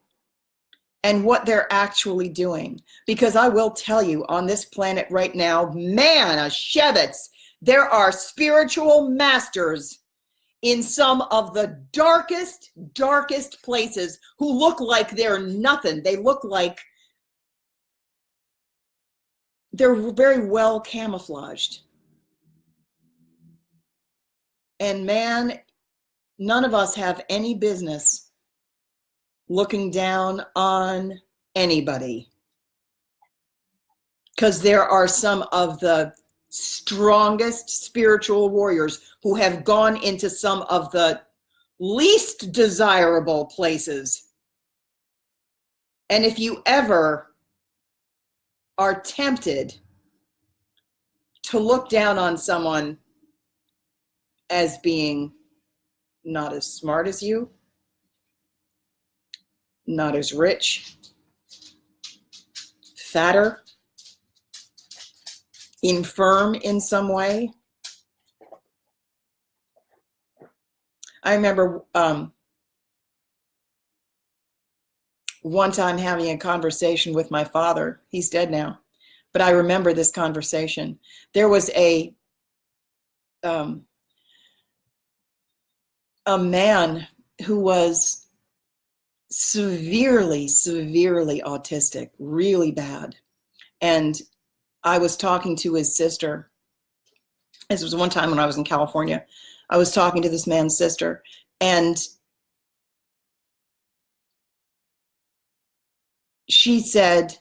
and what they're actually doing. Because I will tell you, on this planet right now, man, a Shevitz, there are spiritual masters in some of the darkest places who look like they're nothing. They look like they're very well camouflaged. And man, none of us have any business looking down on anybody, because there are some of the strongest spiritual warriors who have gone into some of the least desirable places. And if you ever are tempted to look down on someone as being not as smart as you, not as rich, fatter, infirm in some way. I remember one time having a conversation with my father. He's dead now, but I remember this conversation. There was a man who was severely autistic, really bad. And I was talking to his sister. This was one time when I was in California. I was talking to this man's sister, and she said,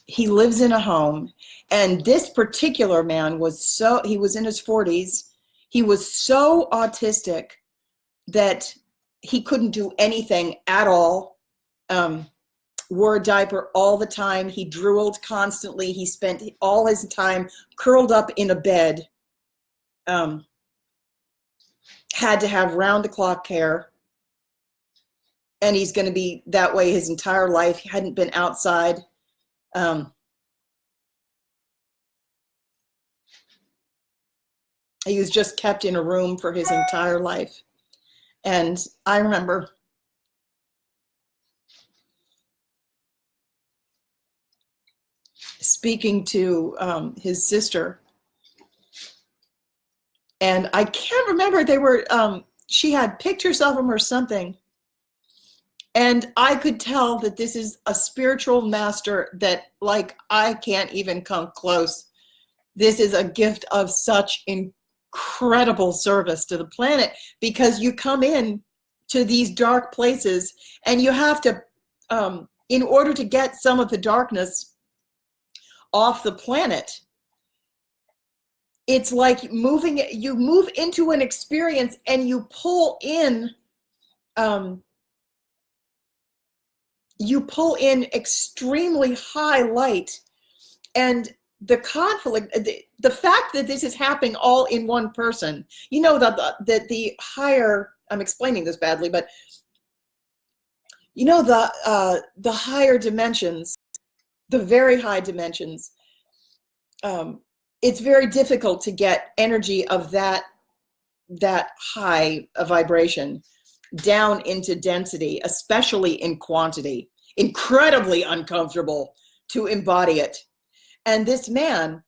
he lives in a home, and this particular man was he was in his 40s. He was so autistic that he couldn't do anything at all. Wore a diaper all the time. He drooled constantly. He spent all his time curled up in a bed. Had to have round-the-clock care. And he's going to be that way his entire life. He hadn't been outside. He was just kept in a room for his entire life. And I remember speaking to his sister, and I can't remember, they were, she had pictures of him or something, and I could tell that this is a spiritual master that, like, I can't even come close. This is a gift of such incredible service to the planet, because you come in to these dark places and you have to, in order to get some of the darkness off the planet, it's like you move into an experience and you pull in extremely high light. And the conflict, the fact that this is happening all in one person, you know, that the higher, I'm explaining this badly, but You know, the higher dimensions, the very high dimensions, it's very difficult to get energy of that high a vibration down into density, especially in quantity. Incredibly uncomfortable to embody it. And this man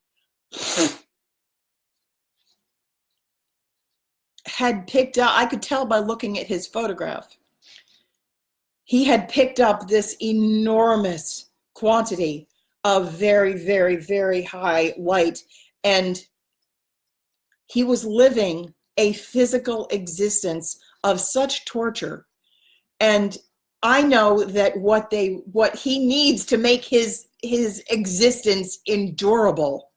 had picked up, I could tell by looking at his photograph, he had picked up this enormous quantity of very, very, very high light, and he was living a physical existence of such torture. And I know that what he needs to make his existence endurable,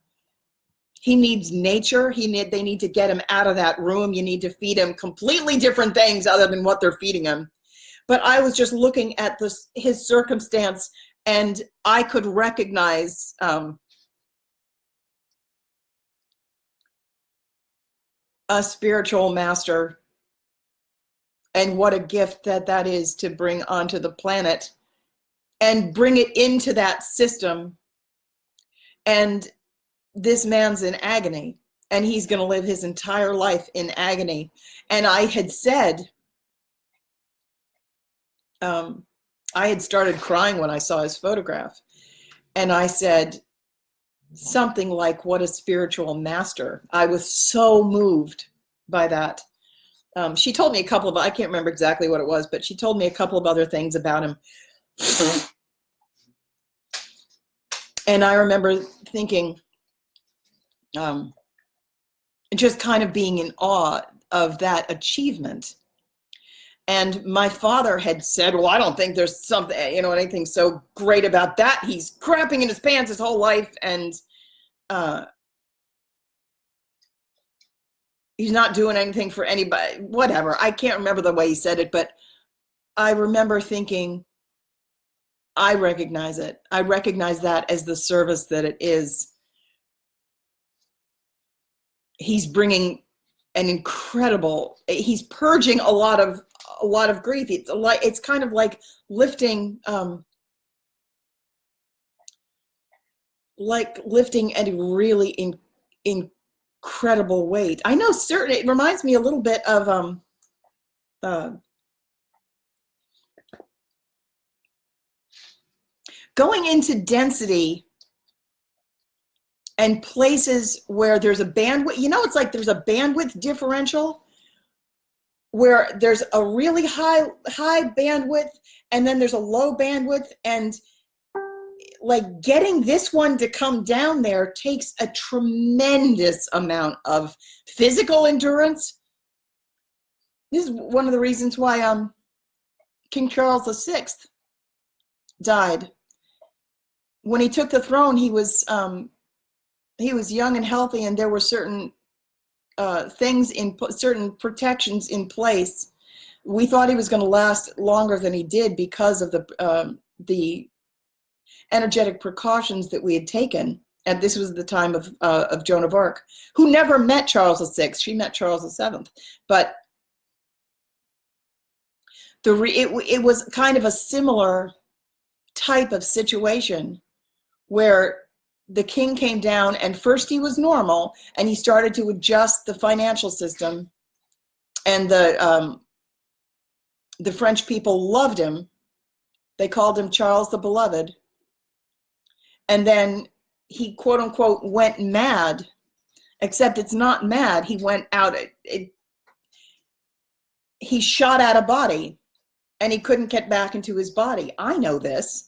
he needs nature. They need to get him out of that room. You need to feed him completely different things other than what they're feeding him. But I was just looking at his circumstance, and I could recognize a spiritual master, and what a gift that is to bring onto the planet and bring it into that system. And this man's in agony, and he's going to live his entire life in agony. And I had said, I had started crying when I saw his photograph, and I said something like, what a spiritual master. I was so moved by that. She told me a couple of, I can't remember exactly what it was, but she told me a couple of other things about him. And I remember thinking, just kind of being in awe of that achievement. And my father had said, well, I don't think there's something, anything so great about that. He's crapping in his pants his whole life, and he's not doing anything for anybody, whatever. I can't remember the way he said it, but I remember thinking, I recognize it. I recognize that as the service that it is. He's bringing he's purging a lot of grief. It's kind of like lifting a really incredible weight. I know it reminds me a little bit of going into density and places where there's a bandwidth. It's like there's a bandwidth differential where there's a really high bandwidth, and then there's a low bandwidth, and like getting this one to come down there takes a tremendous amount of physical endurance. This is one of the reasons why King Charles VI died. When he took the throne, he was young and healthy, and there were certain certain protections in place. We thought he was going to last longer than he did because of the energetic precautions that we had taken. And this was the time of Joan of Arc, who never met Charles VI. She met Charles VII. But it was kind of a similar type of situation where the king came down, and first he was normal, and he started to adjust the financial system, and the French people loved him. They called him Charles the Beloved. And then he, quote unquote, went mad, except it's not mad. He went out, he shot out a body, and he couldn't get back into his body. I know this.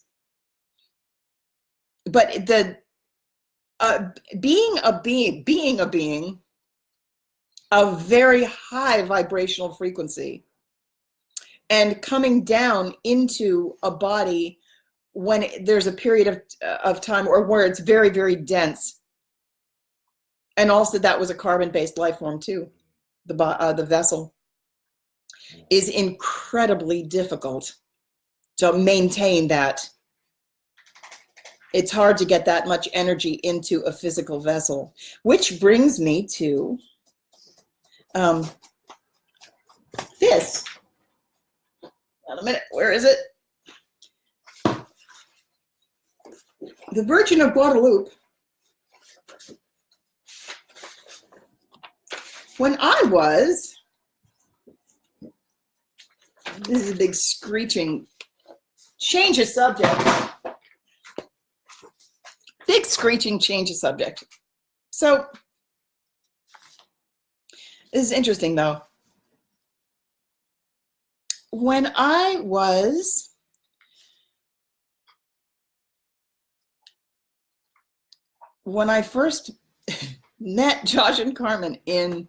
But being a being of very high vibrational frequency and coming down into a body when there's a period of time or where it's very, very dense. And also that was a carbon-based life form too. The vessel is incredibly difficult to maintain that. It's hard to get that much energy into a physical vessel, which brings me to this. Wait a minute, where is it? the Virgin of Guadalupe, when I was, this is a big screeching, change of subject. Big screeching change of subject. So this is interesting though. When I first met Josh and Carmen in,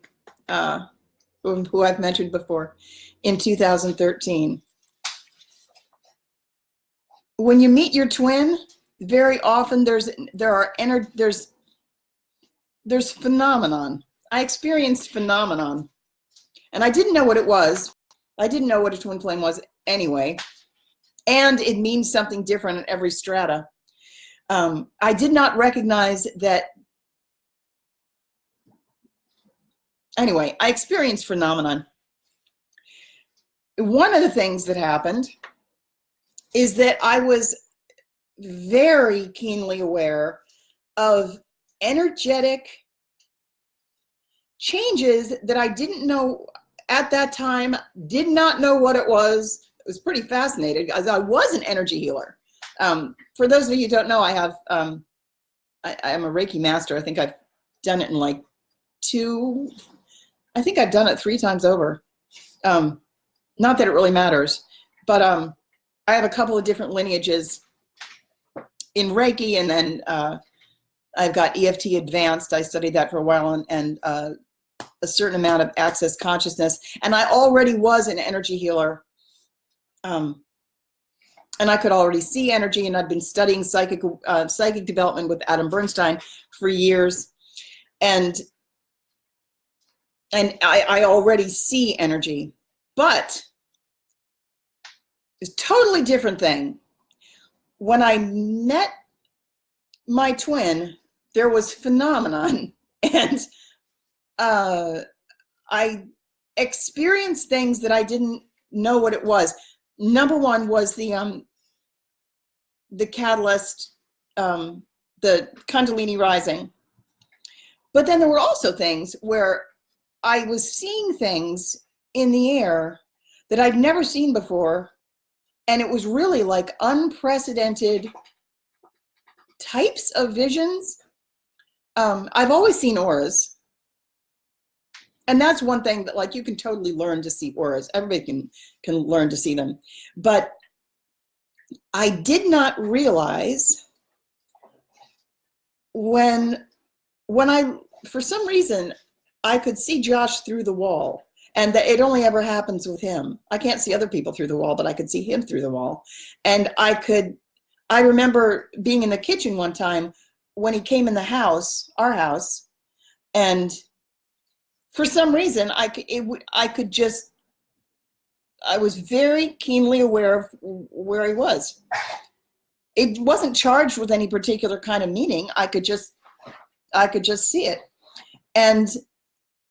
who I've mentioned before, in 2013. When you meet your twin, very often there's phenomenon. I experienced phenomenon, and I didn't know what it was. I didn't know what a twin flame was anyway, and it means something different in every strata. I did not recognize that. Anyway, I experienced phenomenon. One of the things that happened is that I was very keenly aware of energetic changes that I didn't know at that time, did not know what it was. It was pretty fascinating because I was an energy healer. For those of you who don't know, I have, I am a Reiki master. I think I've done it in like I think I've done it 3 times over. Not that it really matters, but I have a couple of different lineages in Reiki, and then I've got EFT Advanced. I studied that for a while, and a certain amount of access consciousness. And I already was an energy healer. And I could already see energy, and I'd been studying psychic development with Adam Bernstein for years. And I already see energy, but it's a totally different thing. When I met my twin, there was phenomenon, and I experienced things that I didn't know what it was. Number one was the catalyst, the Kundalini rising. But then there were also things where I was seeing things in the air that I'd never seen before. And it was really like unprecedented types of visions. I've always seen auras. And that's one thing that, like, you can totally learn to see auras. Everybody can learn to see them. But I did not realize when I, for some reason, I could see Josh through the wall. And that it only ever happens with him. I can't see other people through the wall, but I could see him through the wall. And I remember being in the kitchen one time when he came in the house, our house, and for some reason, I was very keenly aware of where he was. It wasn't charged with any particular kind of meaning. I could just see it. And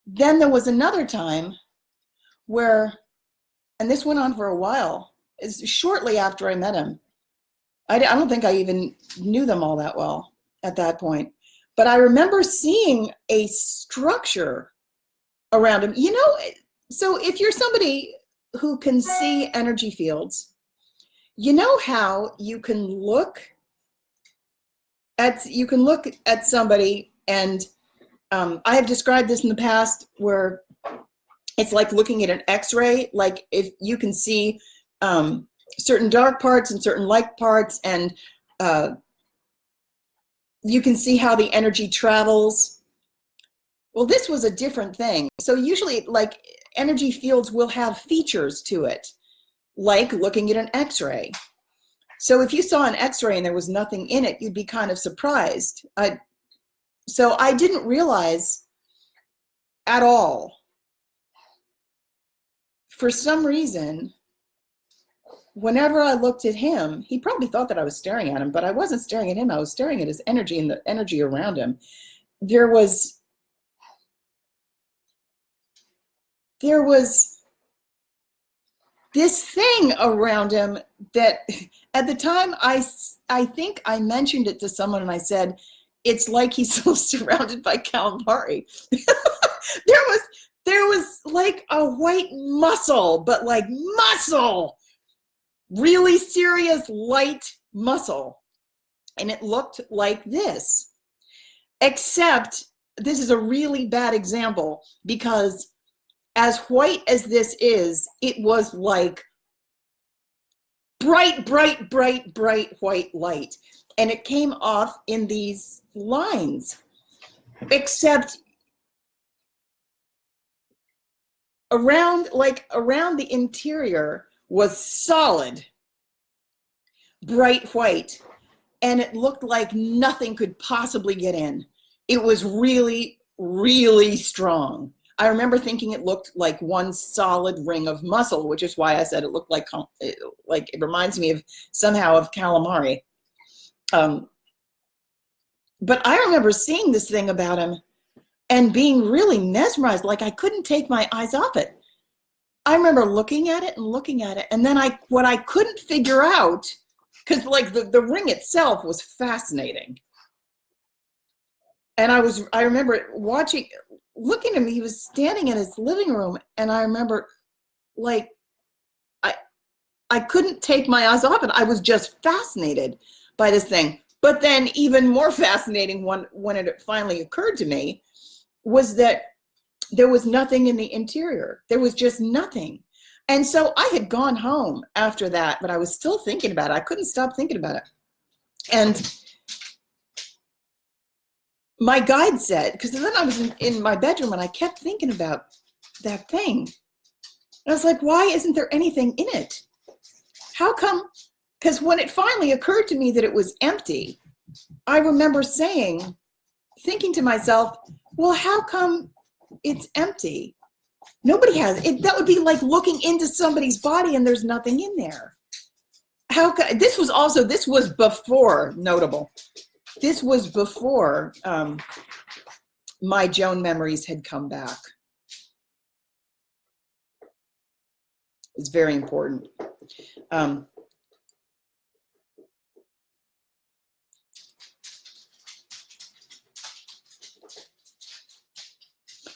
then there was another time where, and this went on for a while, is shortly after I met him. I don't think I even knew them all that well at that point. But I remember seeing a structure around him. You know, so if you're somebody who can see energy fields, you know how you can look at somebody, and I have described this in the past where it's like looking at an X-ray. Like if you can see certain dark parts and certain light parts, and you can see how the energy travels. Well, this was a different thing. So usually, like, energy fields will have features to it, like looking at an X-ray. So if you saw an X-ray and there was nothing in it, you'd be kind of surprised. So I didn't realize at all. For some reason, whenever I looked at him, he probably thought that I was staring at him, but I wasn't staring at him. I was staring at his energy and the energy around him. There was this thing around him that at the time I I think I mentioned it to someone and I said, it's like he's so surrounded by calamari. there was like a white muscle, but like muscle, really serious light muscle. And it looked like this, except this is a really bad example because as white as this is, it was like bright, bright, bright, bright white light. And it came off in these lines, except around the interior was solid, bright white. And it looked like nothing could possibly get in. It was really, really strong. I remember thinking it looked like one solid ring of muscle, which is why I said it looked like it reminds me of somehow of calamari. But I remember seeing this thing about him and being really mesmerized, like I couldn't take my eyes off it. I remember looking at it and looking at it, and then what I couldn't figure out, because like the ring itself was fascinating. And I remember looking at him, he was standing in his living room, and I remember like I couldn't take my eyes off it. I was just fascinated by this thing. But then even more fascinating when it finally occurred to me was that there was nothing in the interior. There was just nothing. And so I had gone home after that, but I was still thinking about it. I couldn't stop thinking about it. And my guide said, because then I was in my bedroom and I kept thinking about that thing. And I was like, why isn't there anything in it? How come? Because when it finally occurred to me that it was empty, I remember thinking to myself, well, how come it's empty? Nobody has it. That would be like looking into somebody's body and there's nothing in there. This was before, notable. This was before my Joan memories had come back. It's very important.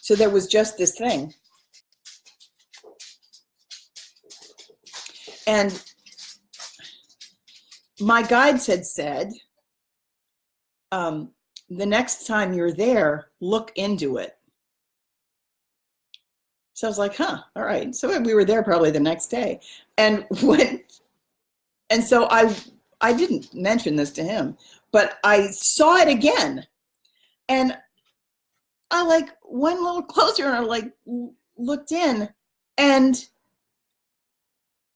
So there was just this thing. And my guides had said, the next time you're there, look into it. So I was like, huh, all right. So we were there probably the next day. And so I didn't mention this to him, but I saw it again. And I like went a little closer and I like looked in, and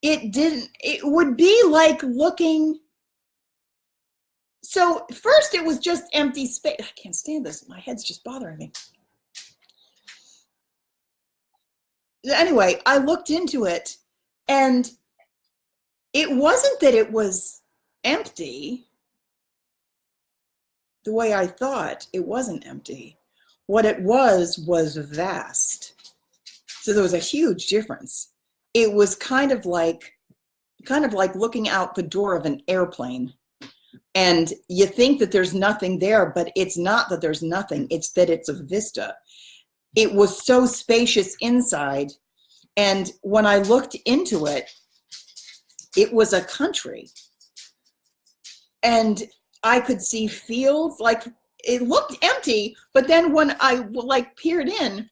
it would be like looking. So first it was just empty space. I can't stand this. My head's just bothering me. Anyway, I looked into it, and it wasn't that it was empty the way I thought. It wasn't empty. What it was vast. So there was a huge difference. It was kind of like looking out the door of an airplane. And you think that there's nothing there, but it's not that there's nothing. It's that it's a vista. It was so spacious inside. And when I looked into it, it was a country. And I could see fields, like it looked empty, but then when I like peered in,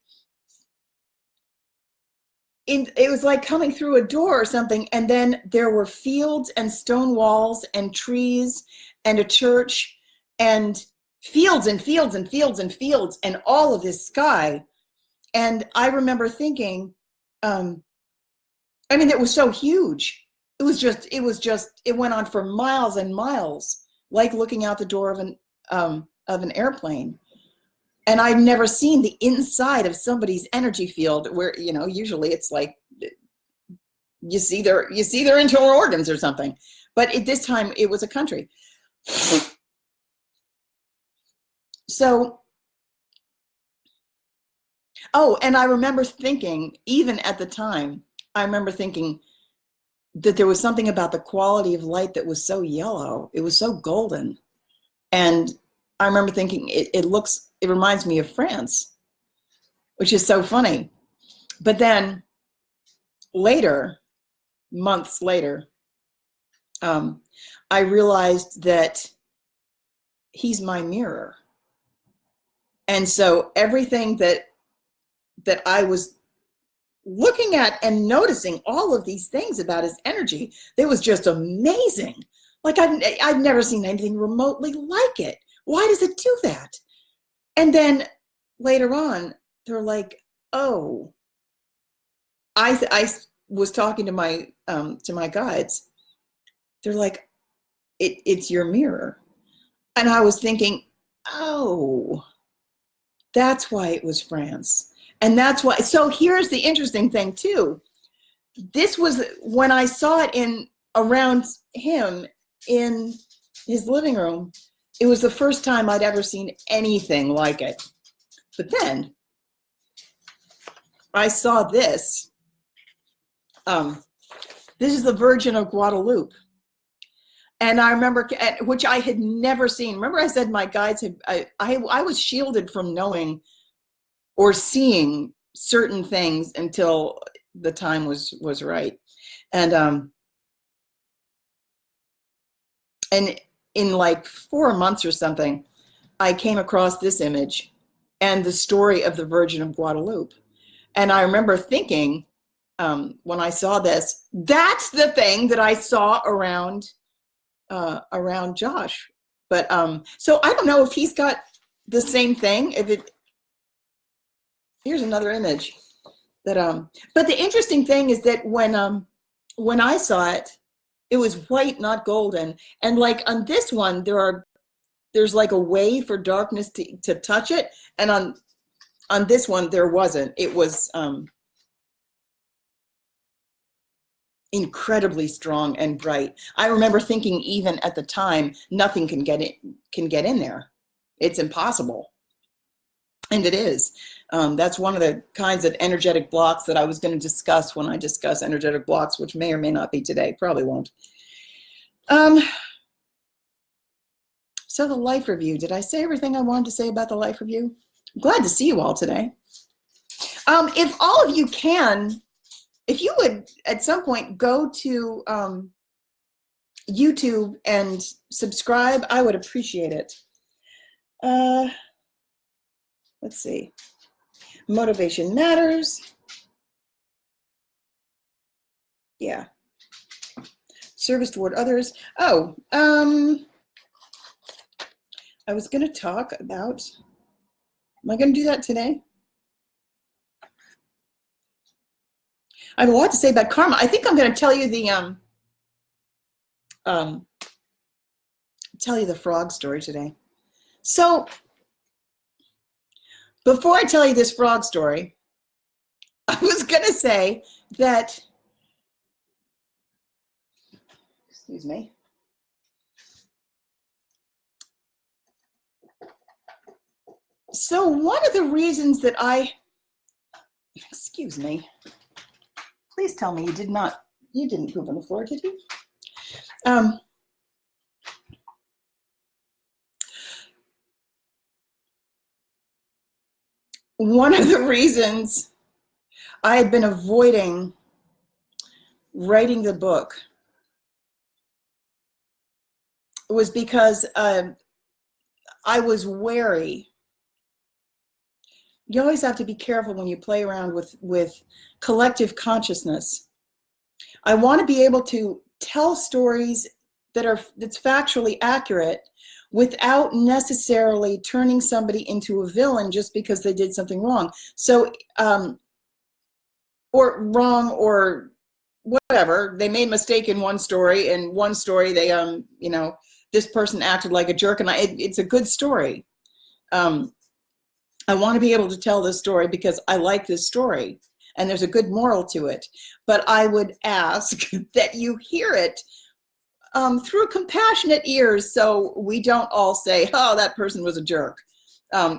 it was like coming through a door or something, and then there were fields and stone walls and trees and a church and fields and fields and fields and fields and all of this sky. And I remember thinking, it was so huge. It went on for miles and miles, like looking out the door of an airplane. And I've never seen the inside of somebody's energy field where, usually it's like you see their internal organs or something. But this time it was a country. So, and I remember thinking, even at the time, that there was something about the quality of light that was so yellow. It was so golden. And I remember thinking, it reminds me of France, which is so funny. But then later, months later, I realized that he's my mirror. And so everything that I was looking at and noticing, all of these things about his energy, it was just amazing. Like I've never seen anything remotely like it. Why does it do that? And then later on, they're like, oh, I was talking to my guides. They're like, it's your mirror. And I was thinking, oh, that's why it was France. And that's why. So here's the interesting thing too. This was when I saw it around him in his living room. It was the first time I'd ever seen anything like it. But then I saw this. This is the Virgin of Guadalupe. And I remember, which I had never seen. Remember I said my guides I was shielded from knowing or seeing certain things until the time was right. And in like 4 months or something, I came across this image and the story of the Virgin of Guadalupe. And I remember thinking, when I saw this, that's the thing that I saw around Josh. But so I don't know if he's got the same thing. Here's another image that but the interesting thing is that when I saw it, it was white, not golden. And like on this one, there's like a way for darkness to touch it, and on this one there wasn't. It was incredibly strong and bright. I remember thinking even at the time, nothing can get in there. It's impossible. And it is. That's one of the kinds of energetic blocks that I was going to discuss when I discuss energetic blocks, which may or may not be today. Probably won't. So the life review. Did I say everything I wanted to say about the life review? I'm glad to see you all today. If all of you can, if you would at some point go to YouTube and subscribe, I would appreciate it. Let's see. Motivation matters. Yeah. Service toward others. Oh, I was going to talk about, am I going to do that today? I have a lot to say about karma. I think I'm going to tell you the frog story today. So before I tell you this frog story, I was going to say that, excuse me. So one of the reasons that excuse me, please tell me you didn't poop on the floor, did you? One of the reasons I had been avoiding writing the book was because I was wary. You always have to be careful when you play around with collective consciousness. I want to be able to tell stories that's factually accurate without necessarily turning somebody into a villain just because they did something wrong. So, or wrong or whatever. They made a mistake in one story, and one story they, this person acted like a jerk, and it's a good story. I want to be able to tell this story because I like this story and there's a good moral to it. But I would ask that you hear it through compassionate ears, so we don't all say, oh, that person was a jerk.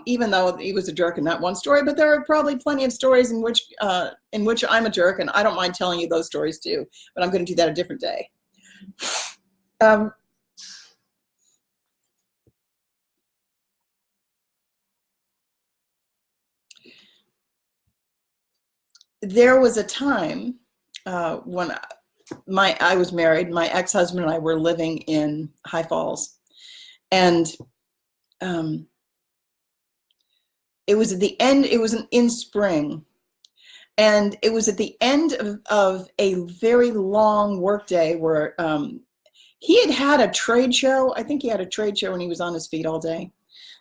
even though he was a jerk in that one story. But there are probably plenty of stories in which I'm a jerk, and I don't mind telling you those stories too. But I'm going to do that a different day. There was a time when I was married. My ex-husband and I were living in High Falls, and it was at the end. It was in spring, and it was at the end of a very long workday where he had a trade show. I think he had a trade show, and he was on his feet all day.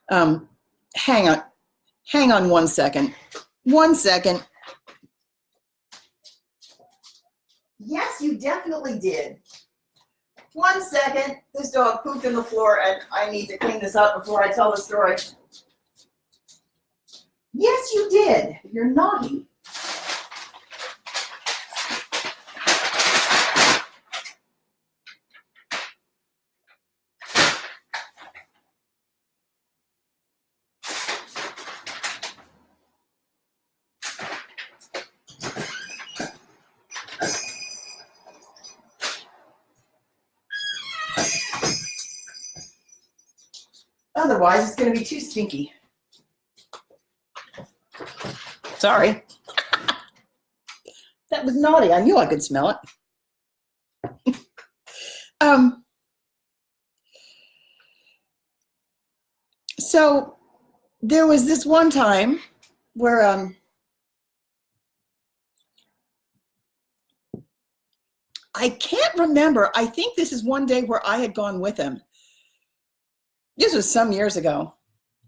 Hang on 1 second. 1 second. Yes, you definitely did. 1 second. This dog pooped on the floor, and I need to clean this up before I tell the story. Yes, you did. You're naughty. Otherwise, it's going to be too stinky. Sorry. That was naughty. I knew I could smell it. So there was this one time where I can't remember. I think this is one day where I had gone with him. This was some years ago.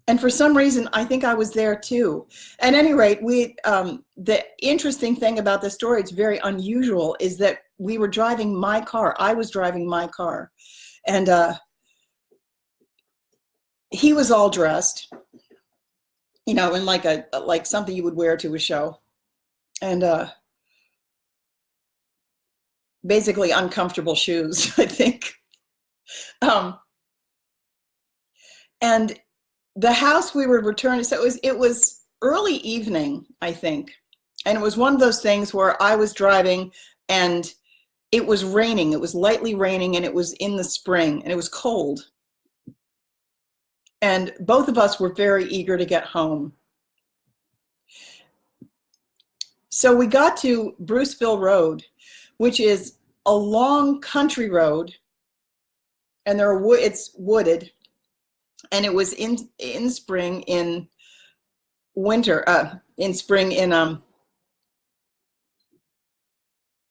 And for some reason, I think I was there too. At any rate, the interesting thing about this story, it's very unusual, is that we were driving my car. I was driving my car. And he was all dressed, you know, in like something you would wear to a show. And basically uncomfortable shoes, I think. And the house we were returning, so it was early evening, I think. And it was one of those things where I was driving and it was raining. It was lightly raining, and it was in the spring, and it was cold. And both of us were very eager to get home. So we got to Bruceville Road, which is a long country road, and it's wooded. And it was in spring, in winter, in spring, it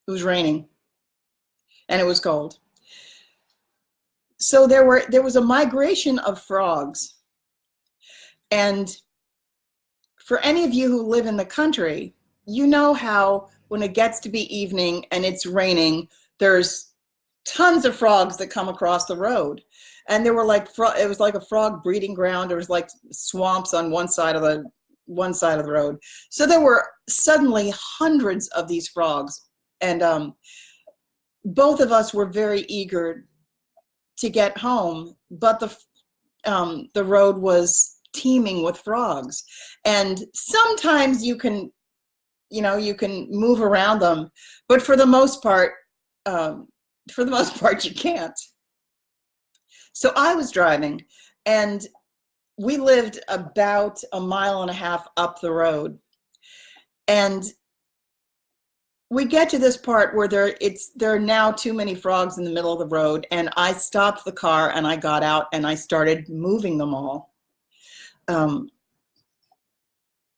was raining, and it was cold. So there was a migration of frogs. And for any of you who live in the country, you know how when it gets to be evening and it's raining, there's tons of frogs that come across the road. And there were it was like a frog breeding ground. There was like swamps on one side of the road. So there were suddenly hundreds of these frogs. And both of us were very eager to get home, but the road was teeming with frogs. And sometimes you can move around them, but for the most part, you can't. So I was driving, and we lived about 1.5 miles up the road. And we get to this part where there are now too many frogs in the middle of the road, and I stopped the car and I got out and I started moving them all. And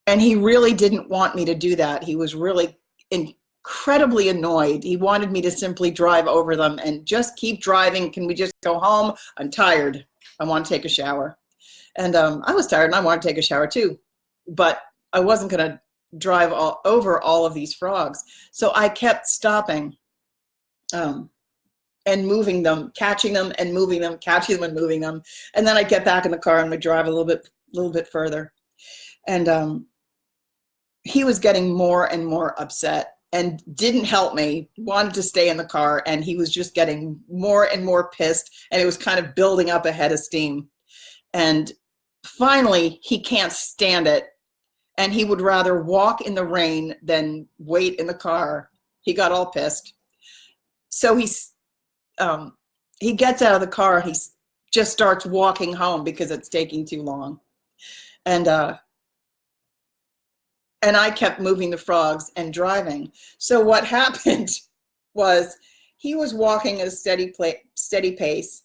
he really didn't want me to do that. He was really incredibly annoyed. He wanted me to simply drive over them and just keep driving. Can we just go home? I'm tired. I want to take a shower. And I was tired and I wanted to take a shower too, but I wasn't going to drive over all of these frogs. So I kept stopping and moving them, catching them and moving them, catching them and moving them. And then I'd get back in the car and we'd drive a little bit further. And he was getting more and more upset and didn't help me, wanted to stay in the car, and he was just getting more and more pissed, and it was kind of building up a head of steam. And Finally, he can't stand it, and he would rather walk in the rain than wait in the car. He got all pissed. So he gets out of the car. He just starts walking home because it's taking too long. And I kept moving the frogs and driving. So what happened was he was walking at a steady pace,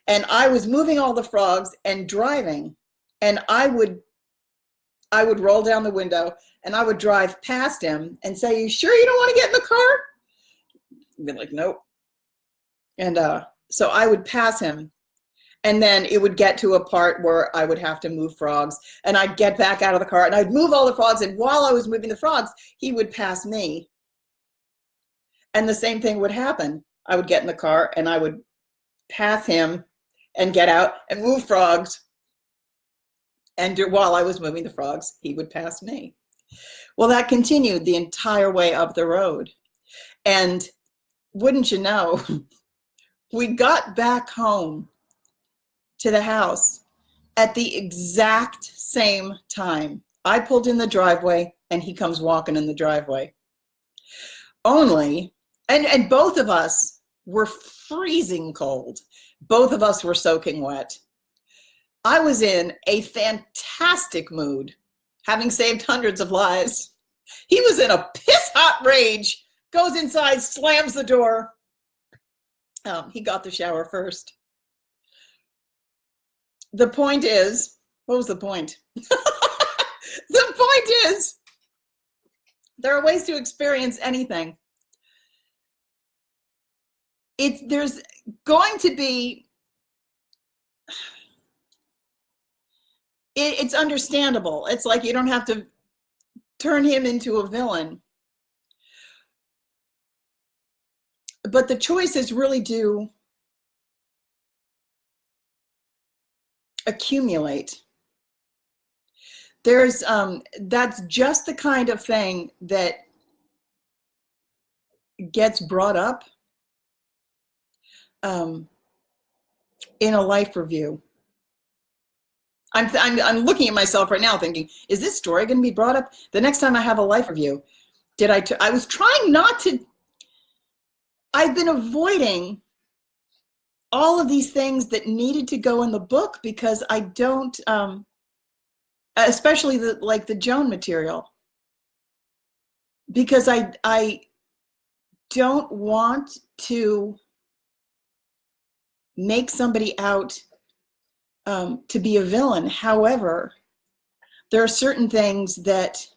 and I was moving all the frogs and driving. And I would roll down the window and I would drive past him and say, "You sure you don't want to get in the car?" He'd be like, "Nope." And so I would pass him, and then it would get to a part where I would have to move frogs, and I'd get back out of the car and I'd move all the frogs, and while I was moving the frogs, he would pass me. And the same thing would happen. I would get in the car and I would pass him and get out and move frogs. And while I was moving the frogs, he would pass me. Well, that continued the entire way up the road. And wouldn't you know, we got back home to the house at the exact same time. I pulled in the driveway and he comes walking in the driveway. Only, and both of us were freezing cold. Both of us were soaking wet. I was in a fantastic mood, having saved hundreds of lives. He was in a piss-hot rage, goes inside, slams the door. He got the shower first. The point is, what was the point? The point is, there are ways to experience anything. There's going to be, it's understandable. It's like you don't have to turn him into a villain. But the choices really do accumulate. That's just the kind of thing that gets brought up in a life review. I'm looking at myself right now thinking, is this story going to be brought up the next time I have a life review? I was trying not to. I've been avoiding all of these things that needed to go in the book because I don't, especially the Joan material, because I don't want to make somebody out to be a villain. However, there are certain things that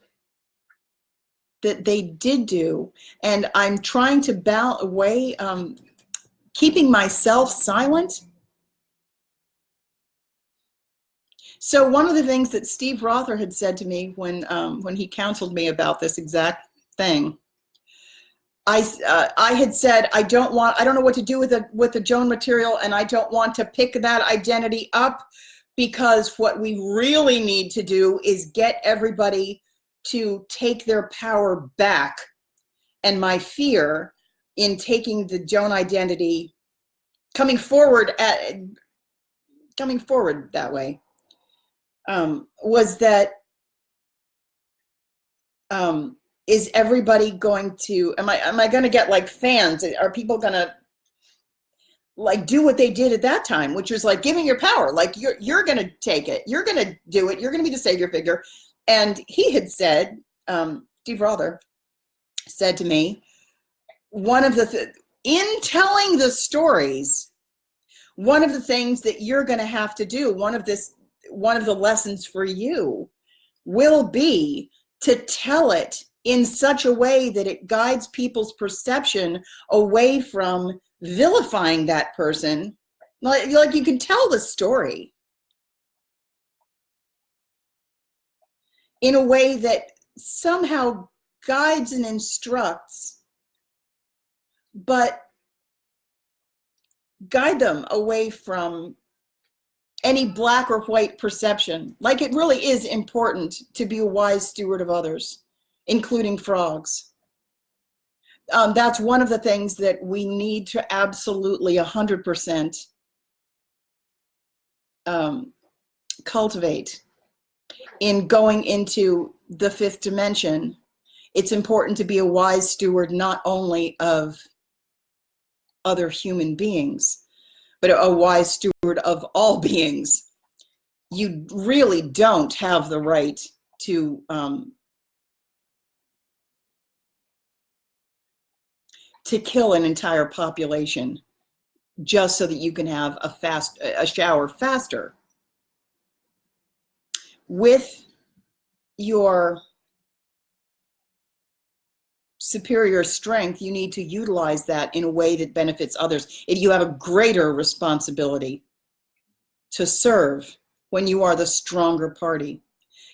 they did do, and I'm trying to balance away, keeping myself silent. So one of the things that Steve Rother had said to me when he counseled me about this exact thing, I had said, I don't know what to do with the Joan material, and I don't want to pick that identity up, because what we really need to do is get everybody to take their power back. And my fear in taking the Joan identity, coming forward that way, was that, is everybody going to, am I going to get like fans? Are people going to like do what they did at that time, which was like giving your power, like you're going to take it, you're going to do it, you're going to be the savior figure. And he had said, Steve Rother said to me, in telling the stories, one of the things that you're going to have to do, one of the lessons for you will be to tell it in such a way that it guides people's perception away from vilifying that person. Like you can tell the story in a way that somehow guides and instructs, but guide them away from any black or white perception. Like it really is important to be a wise steward of others, including frogs. That's one of the things that we need to absolutely 100% cultivate in going into the fifth dimension, it's important to be a wise steward not only of other human beings, but a wise steward of all beings. You really don't have the right to kill an entire population just so that you can have a shower faster. With your superior strength, you need to utilize that in a way that benefits others. You have a greater responsibility to serve when you are the stronger party.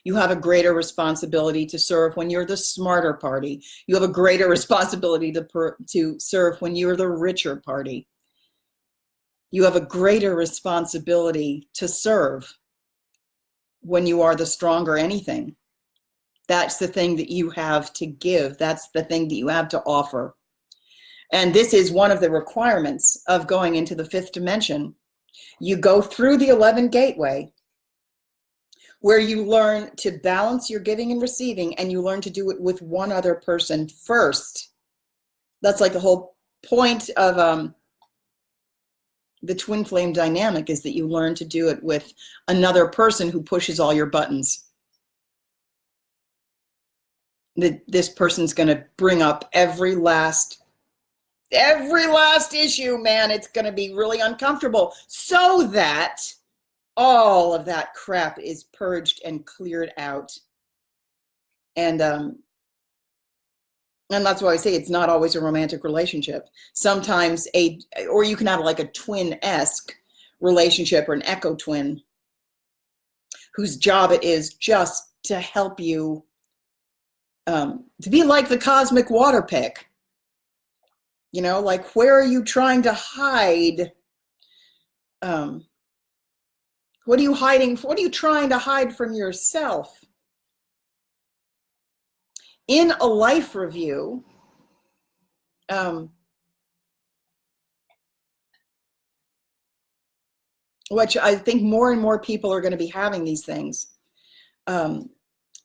You have a greater responsibility to serve when you're the smarter party. You have a greater responsibility to serve when you're the richer party. You have a greater responsibility to serve when you are the stronger anything. That's the thing that you have to give. That's the thing that you have to offer. And this is one of the requirements of going into the fifth dimension. You go through the 11 gateway, where you learn to balance your giving and receiving, and you learn to do it with one other person first. That's like the whole point of the twin flame dynamic, is that you learn to do it with another person who pushes all your buttons. This person's going to bring up every last issue, man. It's going to be really uncomfortable, so that all of that crap is purged and cleared out. And that's why I say it's not always a romantic relationship. Sometimes or you can have like a twin-esque relationship, or an echo twin, whose job it is just to help you to be like the cosmic water pick. You know, like, where are you trying to hide? What are you hiding? What are you trying to hide from yourself? In a life review, which I think more and more people are going to be having these things,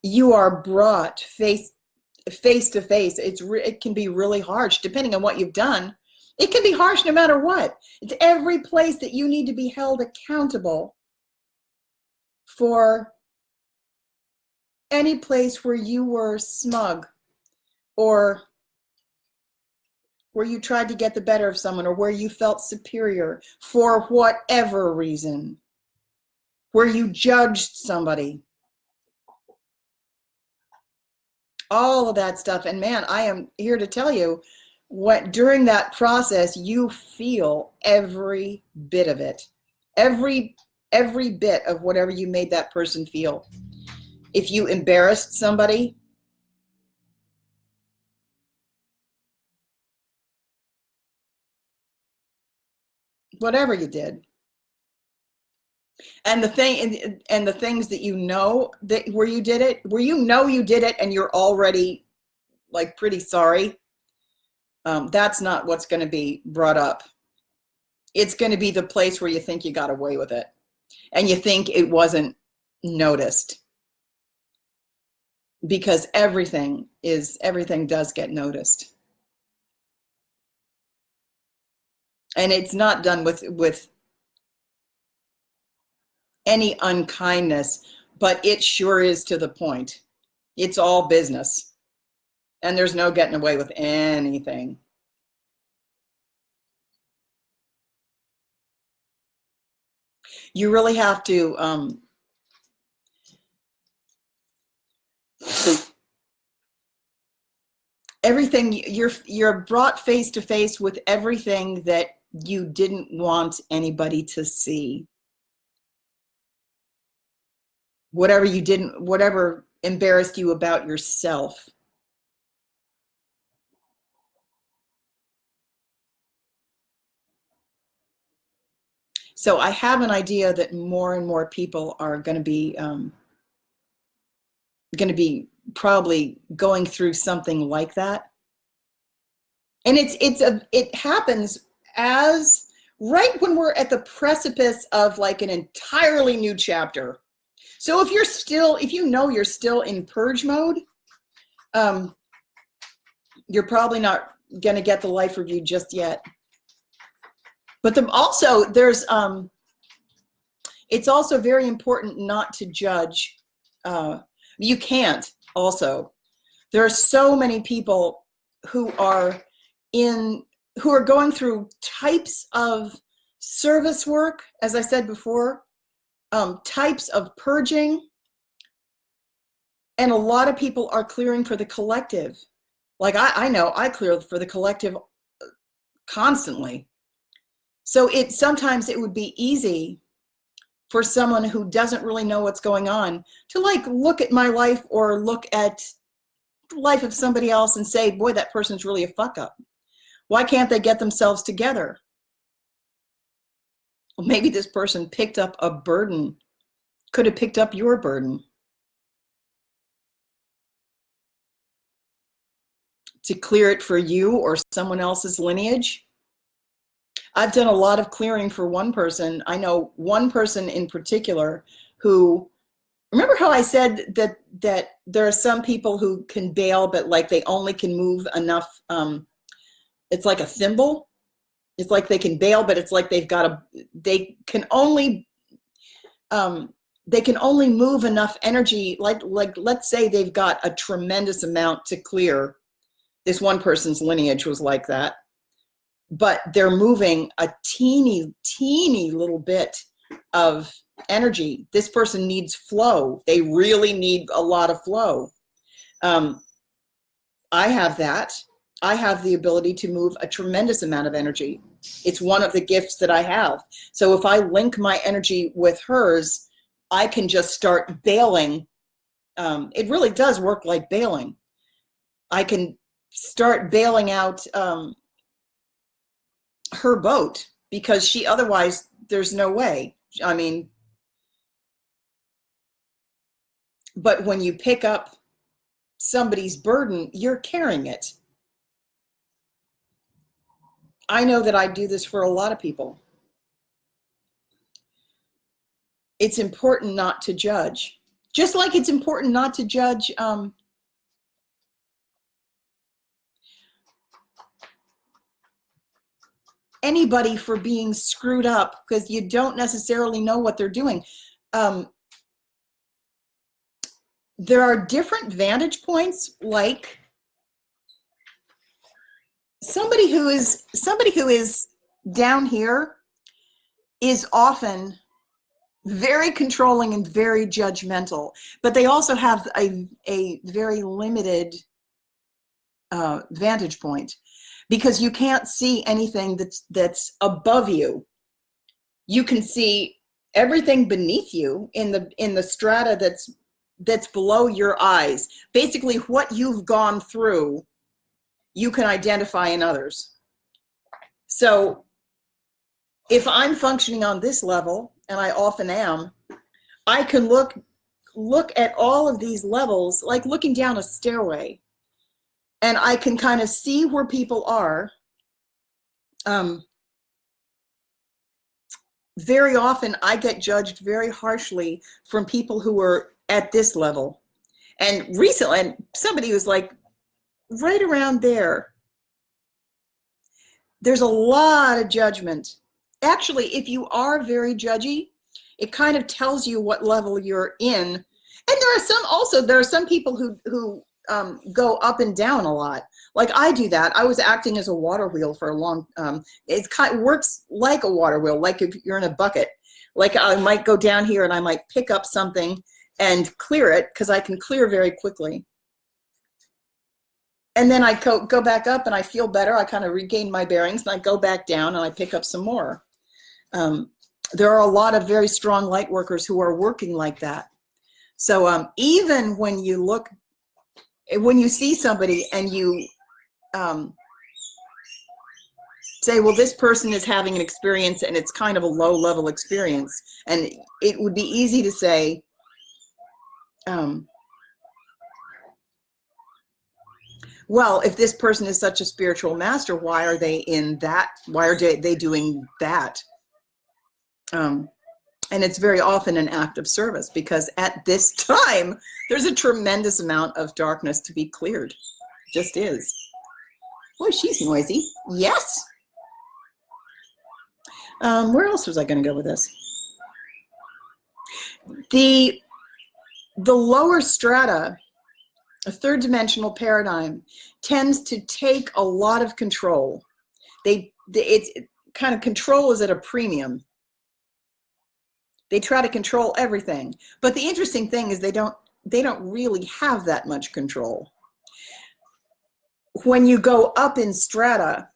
you are brought face to face. It can be really harsh depending on what you've done. It can be harsh no matter what. It's every place that you need to be held accountable for any place where you were smug, or where you tried to get the better of someone, or where you felt superior for whatever reason, where you judged somebody. All of that stuff. And man, I am here to tell you, during that process, you feel every bit of it. Every bit of whatever you made that person feel. If you embarrassed somebody, whatever you did, and the things that you know that where you did it, and you're already like pretty sorry, that's not what's going to be brought up. It's going to be the place where you think you got away with it, and you think it wasn't noticed, because everything does get noticed. And it's not done with any unkindness, but it sure is to the point. It's all business, and there's no getting away with anything. You really have to everything, you're brought face to face with everything that you didn't want anybody to see. Whatever embarrassed you about yourself. So I have an idea that more and more people are going to be probably going through something like that. And it happens as right when we're at the precipice of like an entirely new chapter. So if you know you're still in purge mode, you're probably not going to get the life review just yet. But it's also very important not to judge. You can't also. There are so many people who are going through types of service work, as I said before, types of purging, and a lot of people are clearing for the collective. Like I know I clear for the collective constantly. So sometimes it would be easy for someone who doesn't really know what's going on to like look at my life or look at the life of somebody else and say, boy, that person's really a fuck up. Why can't they get themselves together? Well, maybe this person picked up a burden, could have picked up your burden to clear it for you or someone else's lineage. I've done a lot of clearing for one person. I know one person in particular who, remember how I said that there are some people who can bail, but like they only can move enough. It's like a thimble. It's like they can bail, but it's like they can only move enough energy. Like let's say they've got a tremendous amount to clear. This one person's lineage was like that, but they're moving a teeny little bit of energy. This person needs flow. They really need a lot of flow. I have that. I have the ability to move a tremendous amount of energy. It's one of the gifts that I have. So if I link my energy with hers, I can just start bailing. It really does work like bailing. I can start bailing out her boat because otherwise there's no way. I mean, but when you pick up somebody's burden, you're carrying it. I know that I do this for a lot of people. It's important not to judge. Just like it's important not to judge anybody for being screwed up because you don't necessarily know what they're doing. There are different vantage points, like somebody who is down here is often very controlling and very judgmental, but they also have a very limited vantage point because you can't see anything that's above you. You can see everything beneath you in the strata that's below your eyes. Basically, what you've gone through, you can identify in others. So if I'm functioning on this level, and I often am, I can look at all of these levels, like looking down a stairway, and I can kind of see where people are. Very often I get judged very harshly from people who are at this level. And recently, somebody was like, right around there. There's a lot of judgment. Actually, if you are very judgy, it kind of tells you what level you're in. And there are some people who go up and down a lot. Like I do that. I was acting as a water wheel for a long. It works like a water wheel, like if you're in a bucket. Like I might go down here and I might pick up something and clear it because I can clear very quickly. And then I go back up and I feel better. I kind of regain my bearings and I go back down and I pick up some more. There are a lot of very strong light workers who are working like that. So even when you see somebody and you say, well, this person is having an experience and it's kind of a low level experience, and it would be easy to say, well, if this person is such a spiritual master, why are they in that? Why are they doing that? And it's very often an act of service, because at this time, there's a tremendous amount of darkness to be cleared. Just is. Boy, she's noisy. Yes. Where else was I going to go with this? The lower strata, a third dimensional paradigm, tends to take a lot of control. It's kind of, control is at a premium. They try to control everything. But the interesting thing is they don't really have that much control. When you go up in strata,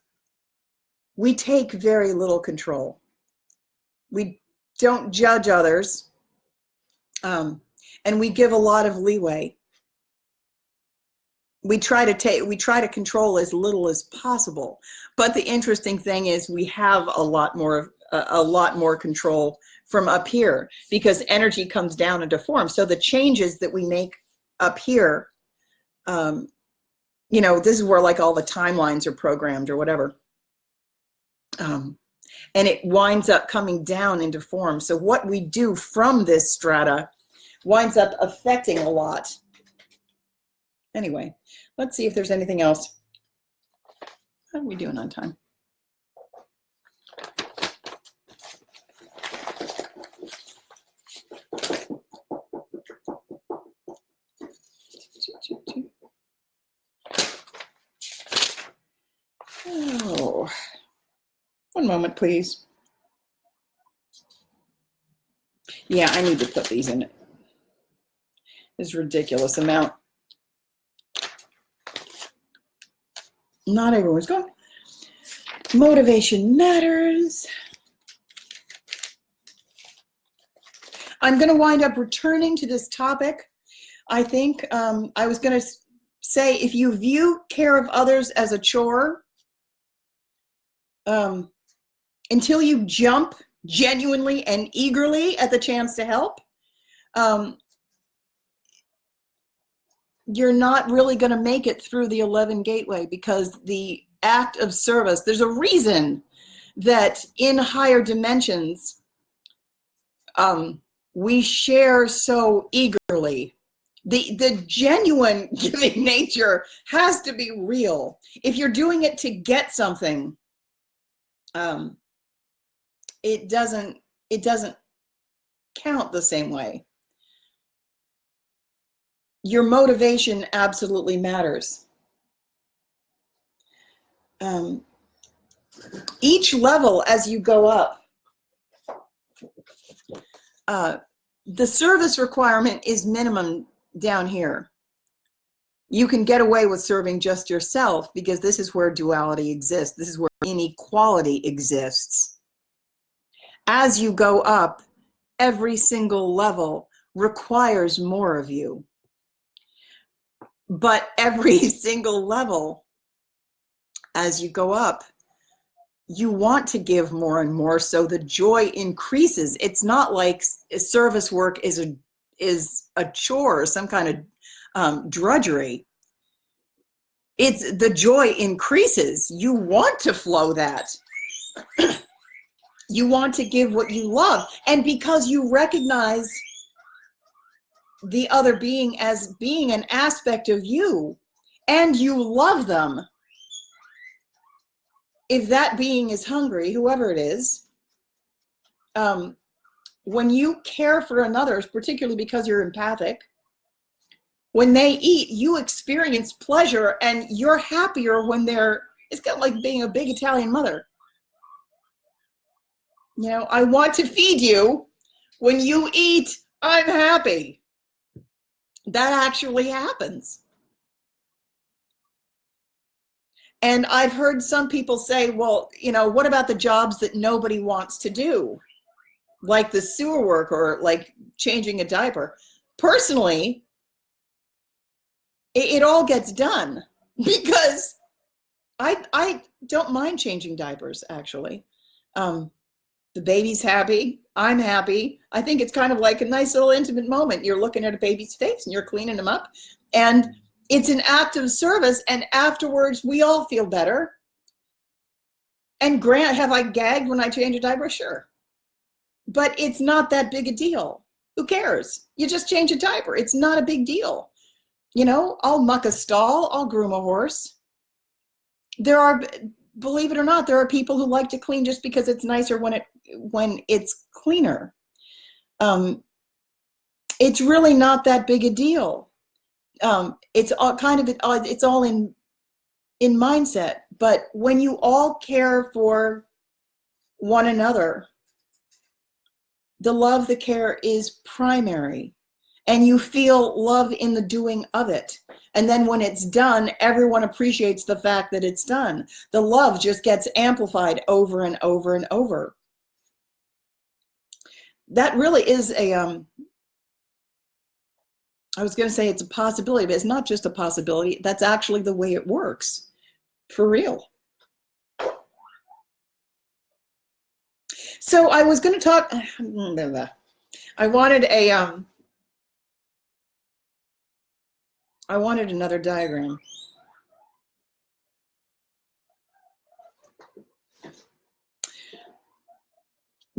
we take very little control. We don't judge others, and we give a lot of leeway. We try to control as little as possible. But the interesting thing is we have a lot more control from up here, because energy comes down into form. So the changes that we make up here, you know, this is where like all the timelines are programmed or whatever. And it winds up coming down into form. So what we do from this strata winds up affecting a lot. Anyway, let's see if there's anything else. How are we doing on time? Oh, one moment, please. Yeah, I need to put these in it. This ridiculous amount. Not everyone's going. Motivation matters. I'm going to wind up returning to this topic. I think I was going to say, if you view care of others as a chore, until you jump genuinely and eagerly at the chance to help, you're not really going to make it through the 11 gateway, because the act of service, there's a reason that in higher dimensions, we share so eagerly. The genuine giving nature has to be real. If you're doing it to get something, it doesn't count the same way. Your motivation absolutely matters. Each level as you go up, the service requirement is minimum down here. You can get away with serving just yourself, because this is where duality exists. This is where inequality exists. As you go up, every single level requires more of you. But every single level, as you go up, you want to give more and more, so the joy increases. It's not like service work is a chore or some kind of drudgery. It's the joy increases. You want to flow that. You want to give what you love. And because you recognize the other being as being an aspect of you, and you love them, if that being is hungry, whoever it is, when you care for another, particularly because you're empathic, when they eat, you experience pleasure, and you're happier when it's kind of like being a big Italian mother. You know, I want to feed you. When you eat, I'm happy. That actually happens. And I've heard some people say, well, you know, what about the jobs that nobody wants to do? Like the sewer work or like changing a diaper. Personally, it all gets done, because I don't mind changing diapers, actually. The baby's happy, I'm happy. I think it's kind of like a nice little intimate moment. You're looking at a baby's face and you're cleaning them up, and it's an act of service, and afterwards we all feel better. And have I gagged when I change a diaper? Sure. but it's not that big a deal. Who cares? You just change a diaper. It's not a big deal. You know, I'll muck a stall, I'll groom a horse. There are, believe it or not, there are people who like to clean just because it's nicer when it's cleaner. It's really not that big a deal. It's all it's all in mindset. But when you all care for one another, the love, the care is primary, and you feel love in the doing of it. And then when it's done, everyone appreciates the fact that it's done. The love just gets amplified over and over and over. That really is a, I was going to say it's a possibility, but it's not just a possibility. That's actually the way it works, for real. So I was going to talk, I wanted another diagram.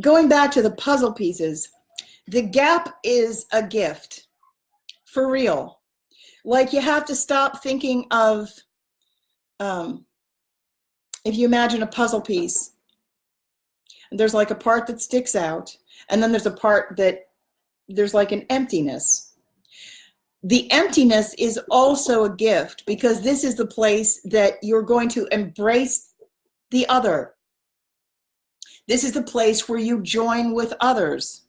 Going back to the puzzle pieces, the gap is a gift, for real. Like, you have to stop thinking of, if you imagine a puzzle piece, there's like a part that sticks out, and then there's a part that there's like an emptiness. The emptiness is also a gift, because this is the place that you're going to embrace the other. This is the place where you join with others.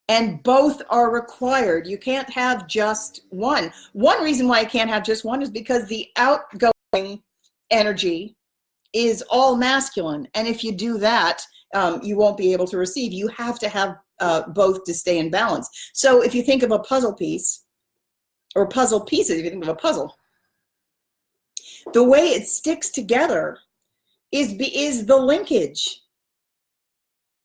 And both are required. You can't have just one. One reason why you can't have just one is because the outgoing energy is all masculine. And if you do that, you won't be able to receive. You have to have both to stay in balance. So if you think of a puzzle piece, or puzzle pieces, if you think of a puzzle, the way it sticks together is the linkage.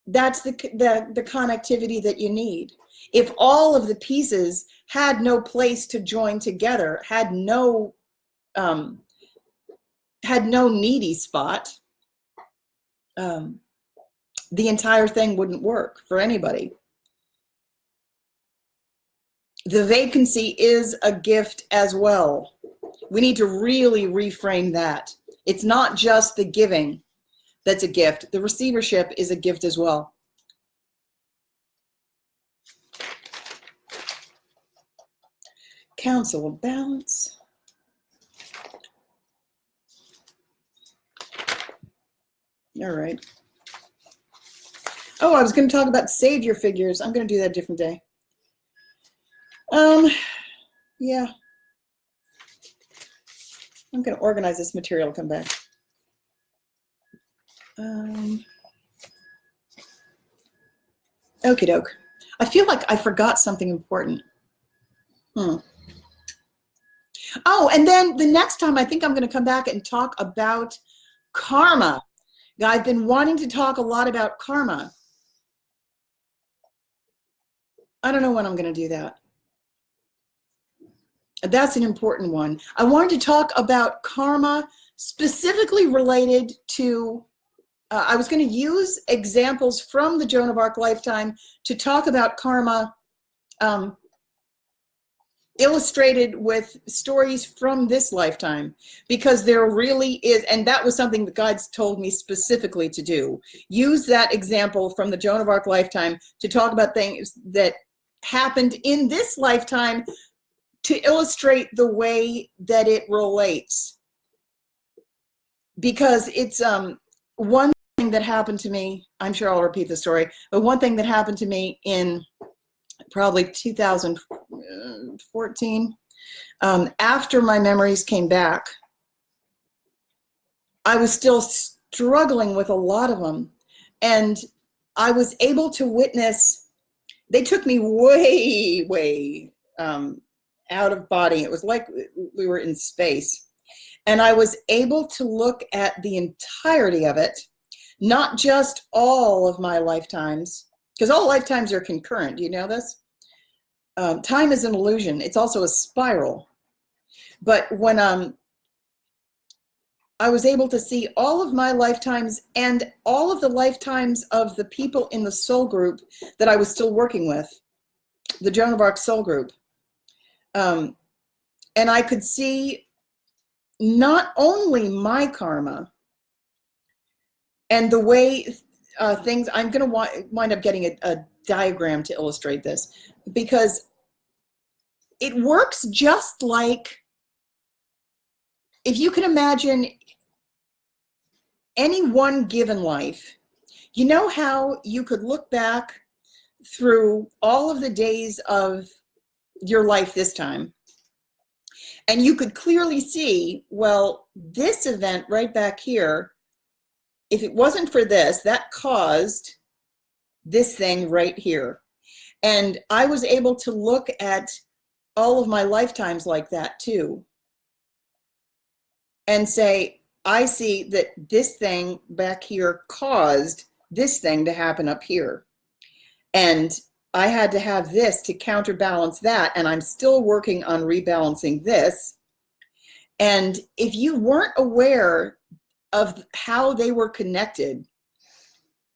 That's the connectivity that you need. If all of the pieces had no place to join together, had no needy spot, the entire thing wouldn't work for anybody. The vacancy is a gift as well. We need to really reframe that. It's not just the giving that's a gift. The receivership is a gift as well. Council of Balance. All right. Oh, I was going to talk about savior figures. I'm going to do that a different day. Yeah. I'm going to organize this material, come back. Okie doke. I feel like I forgot something important. Oh, and then the next time I think I'm going to come back and talk about karma. Now, I've been wanting to talk a lot about karma. I don't know when I'm going to do that. That's an important one. I wanted to talk about karma specifically related to, I was going to use examples from the Joan of Arc lifetime to talk about karma illustrated with stories from this lifetime, because there really is, and that was something the guides told me specifically to do. Use that example from the Joan of Arc lifetime to talk about things that happened in this lifetime to illustrate the way that it relates. Because it's one thing that happened to me, I'm sure I'll repeat the story, but one thing that happened to me in probably 2014, after my memories came back, I was still struggling with a lot of them. And I was able to witness, they took me way, way out of body. It was like we were in space. And I was able to look at the entirety of it, not just all of my lifetimes, because all lifetimes are concurrent. Do you know this? Time is an illusion. It's also a spiral. But when I was able to see all of my lifetimes and all of the lifetimes of the people in the soul group that I was still working with, the Joan of Arc soul group. And I could see not only my karma and the way things, I'm going to wind up getting a diagram to illustrate this, because it works just like, if you can imagine any one given life, you know how you could look back through all of the days of your life this time, and you could clearly see, well, this event right back here, if it wasn't for this, that caused this thing right here. And I was able to look at all of my lifetimes like that too, and say, I see that this thing back here caused this thing to happen up here. And I had to have this to counterbalance that, and I'm still working on rebalancing this. And if you weren't aware of how they were connected,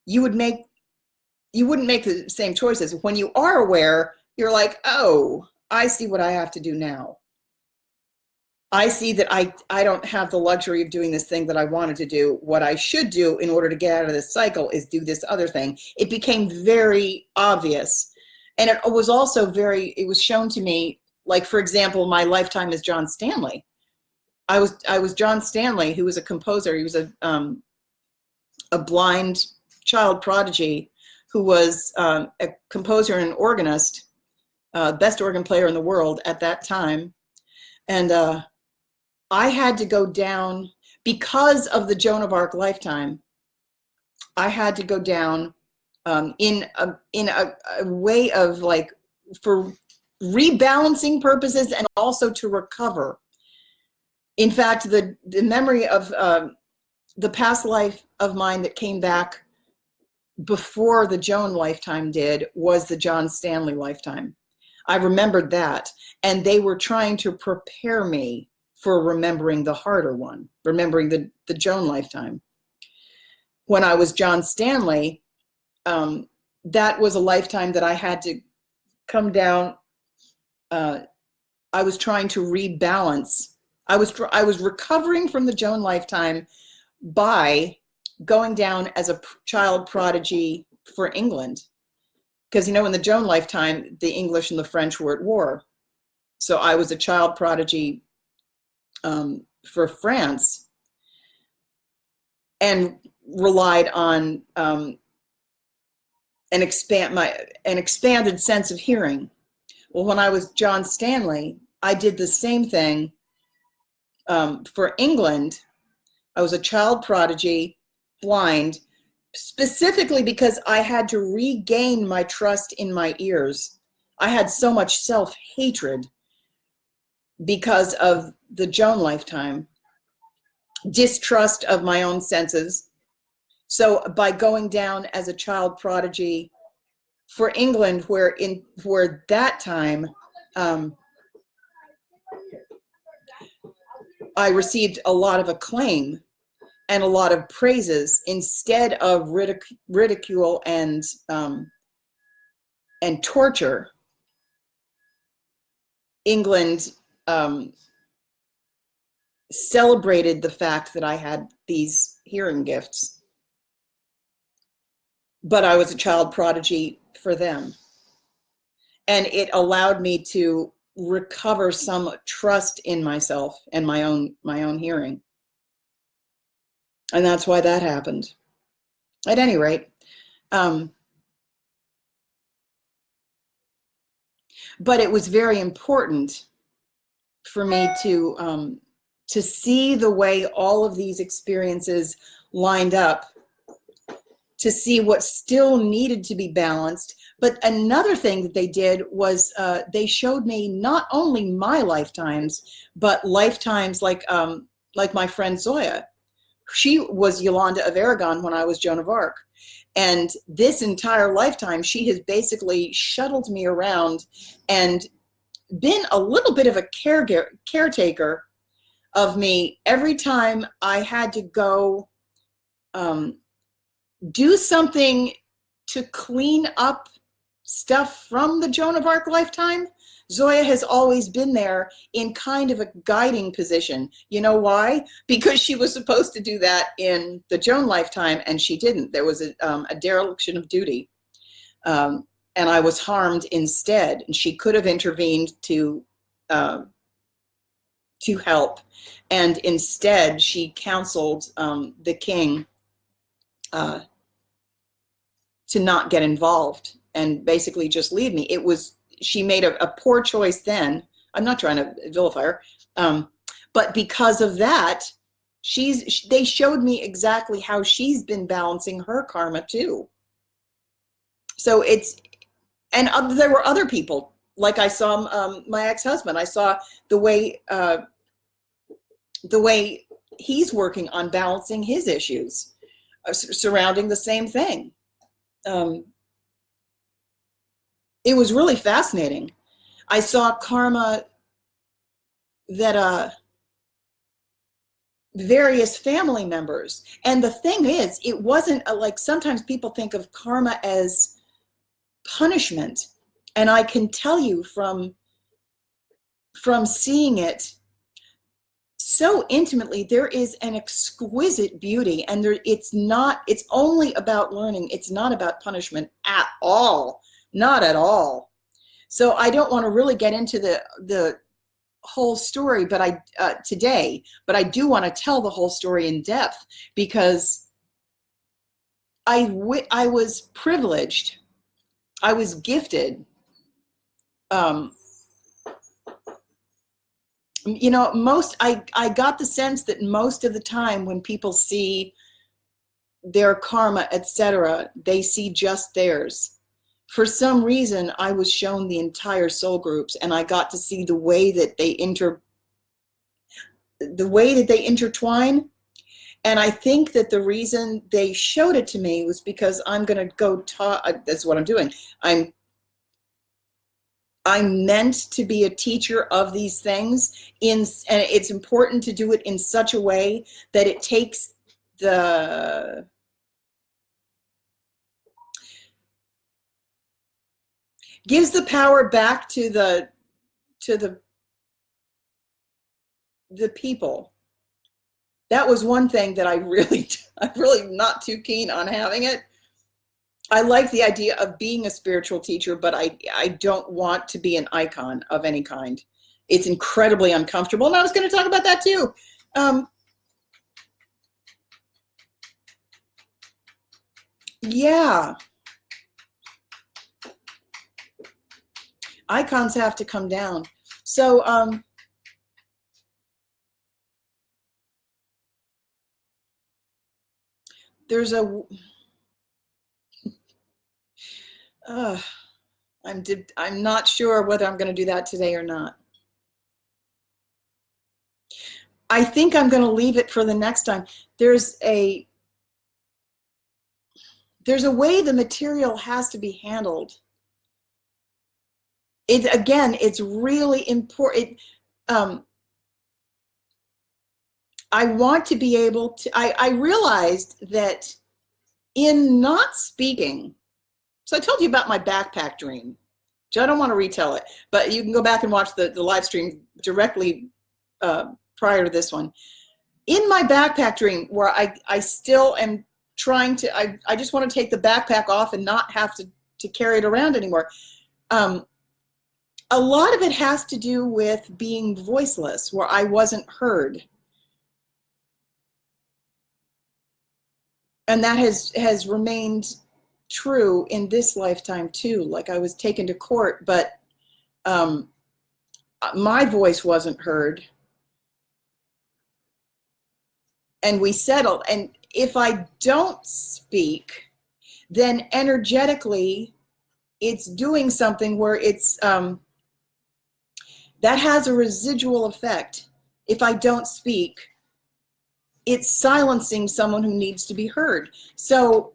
you wouldn't make the same choices. When you are aware, you're like, oh, I see what I have to do now. I see that I don't have the luxury of doing this thing that I wanted to do. What I should do in order to get out of this cycle is do this other thing. It became very obvious. And it was also it was shown to me, like, for example, my lifetime as John Stanley. I was John Stanley, who was a composer. He was a blind child prodigy who was a composer and an organist, best organ player in the world at that time. And I had to go down, because of the Joan of Arc lifetime, I had to go down in a way of, like, for rebalancing purposes and also to recover. In fact, the memory of the past life of mine that came back before the Joan lifetime did was the John Stanley lifetime. I remembered that, and they were trying to prepare me for remembering the harder one, remembering the Joan lifetime. When I was John Stanley, that was a lifetime that I had to come down. I was trying to rebalance. I was recovering from the Joan lifetime by going down as a child prodigy for England. Because, you know, in the Joan lifetime, the English and the French were at war. So I was a child prodigy for France, and relied on an expanded sense of hearing. Well, when I was John Stanley, I did the same thing for England. I was a child prodigy, blind, specifically because I had to regain my trust in my ears. I had so much self-hatred because of the Joan lifetime, distrust of my own senses. So by going down as a child prodigy for England, where that time I received a lot of acclaim and a lot of praises instead of ridicule and torture, England celebrated the fact that I had these hearing gifts, but I was a child prodigy for them. And it allowed me to recover some trust in myself and my own hearing. And that's why that happened. At any rate, but it was very important for me to see the way all of these experiences lined up, to see what still needed to be balanced. But another thing that they did was they showed me not only my lifetimes, but lifetimes like my friend Zoya. She was Yolanda of Aragon when I was Joan of Arc. And this entire lifetime, she has basically shuttled me around and been a little bit of a caretaker of me every time I had to go do something to clean up stuff from the Joan of Arc lifetime. Zoya has always been there in kind of a guiding position. You know why? Because she was supposed to do that in the Joan lifetime and she didn't. There was a dereliction of duty. And I was harmed instead. And she could have intervened to help. And instead, she counseled the king to not get involved and basically just leave me. She made a poor choice then. I'm not trying to vilify her. But because of that, they showed me exactly how she's been balancing her karma too. So there were other people, like I saw my ex-husband. I saw the way he's working on balancing his issues surrounding the same thing. It was really fascinating. I saw karma that various family members, and the thing is, it wasn't like sometimes people think of karma as punishment, and I can tell you from seeing it so intimately, there is an exquisite beauty, and it's only about learning. It's not about punishment at all. Not at all. So I don't want to really get into the whole story, but today, but I do want to tell the whole story in depth because I was privileged. I was gifted. You know, I got the sense that most of the time when people see their karma, etc., they see just theirs. For some reason, I was shown the entire soul groups, and I got to see the way that they intertwine. And I think that the reason they showed it to me was because I'm going to go talk. That's what I'm doing. I'm meant to be a teacher of these things, and it's important to do it in such a way that it takes gives the power back to the people. That was one thing that I'm really not too keen on having it. I like the idea of being a spiritual teacher, but I don't want to be an icon of any kind. It's incredibly uncomfortable, and I was going to talk about that too. Yeah. Icons have to come down. So there's I'm not sure whether I'm going to do that today or not. I think I'm going to leave it for the next time. There's a way the material has to be handled. It's really important. I want to be able to, I realized that in not speaking, so I told you about my backpack dream, which I don't want to retell it, but you can go back and watch the live stream directly prior to this one. In my backpack dream, where I still am trying to, I just want to take the backpack off and not have to carry it around anymore. A lot of it has to do with being voiceless, where I wasn't heard. And that has remained true in this lifetime too. Like I was taken to court, but my voice wasn't heard. And we settled. And if I don't speak, then energetically, it's doing something where it's that has a residual effect. If I don't speak, it's silencing someone who needs to be heard. So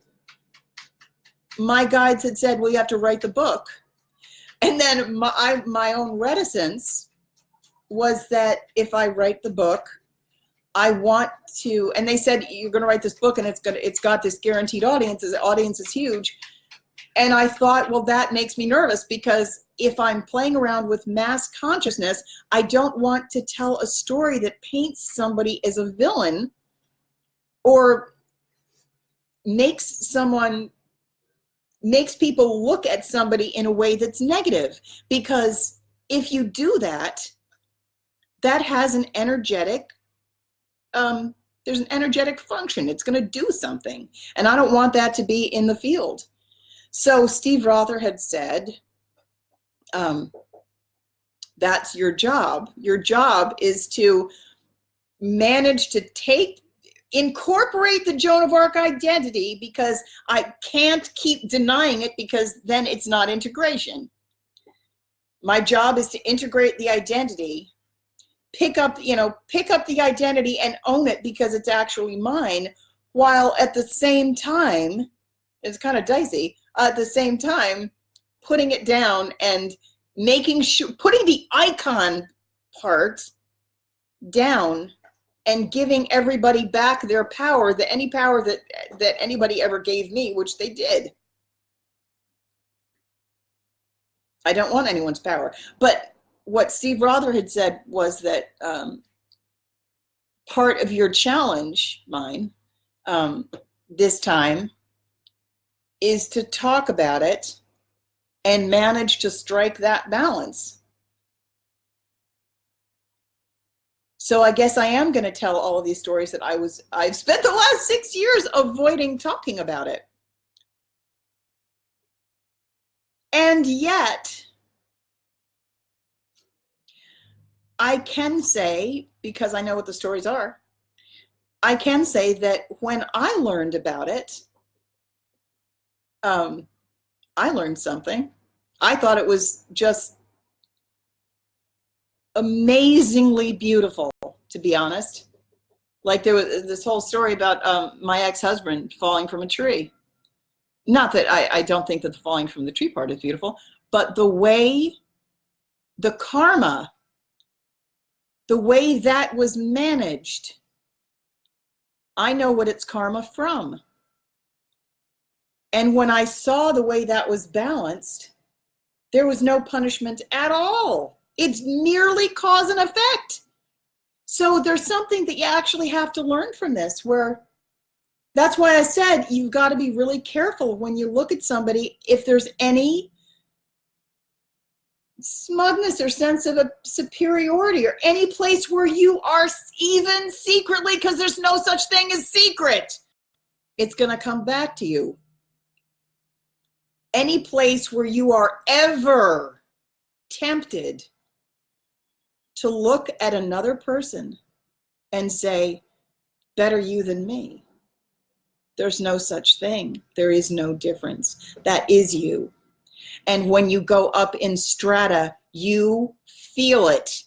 my guides had said, well, you have to write the book. And then my own reticence was that if I write the book, I want to, and they said, you're going to write this book and it's got this guaranteed audience. The audience is huge. And I thought, well, that makes me nervous, because if I'm playing around with mass consciousness, I don't want to tell a story that paints somebody as a villain or makes people look at somebody in a way that's negative. Because if you do that, that has an energetic, there's an energetic function. It's going to do something. And I don't want that to be in the field. So Steve Rother had said, that's your job. Your job is to manage to incorporate the Joan of Arc identity, because I can't keep denying it, because then it's not integration. My job is to integrate the identity, pick up the identity and own it because it's actually mine, while at the same time, it's kind of dicey, at the same time, putting it down and making sure, putting the icon part down and giving everybody back their power, any power that anybody ever gave me, which they did. I don't want anyone's power. But what Steve Rother had said was that part of your challenge, mine, this time, is to talk about it and manage to strike that balance. So I guess I am going to tell all of these stories that I've spent the last 6 years avoiding talking about it. And yet, I can say, because I know what the stories are, I can say that when I learned about it, I learned something. I thought it was just amazingly beautiful, to be honest. Like there was this whole story about my ex-husband falling from a tree. Not that I don't think that the falling from the tree part is beautiful, but the way, the karma, the way that was managed, I know what it's karma from. And when I saw the way that was balanced, there was no punishment at all. It's merely cause and effect. So there's something that you actually have to learn from this, where that's why I said you've got to be really careful when you look at somebody, if there's any smugness or sense of a superiority or any place where you are even secretly, because there's no such thing as secret, it's going to come back to you. Any place where you are ever tempted to look at another person and say, better you than me. There's no such thing. There is no difference. That is you. And when you go up in strata, you feel it.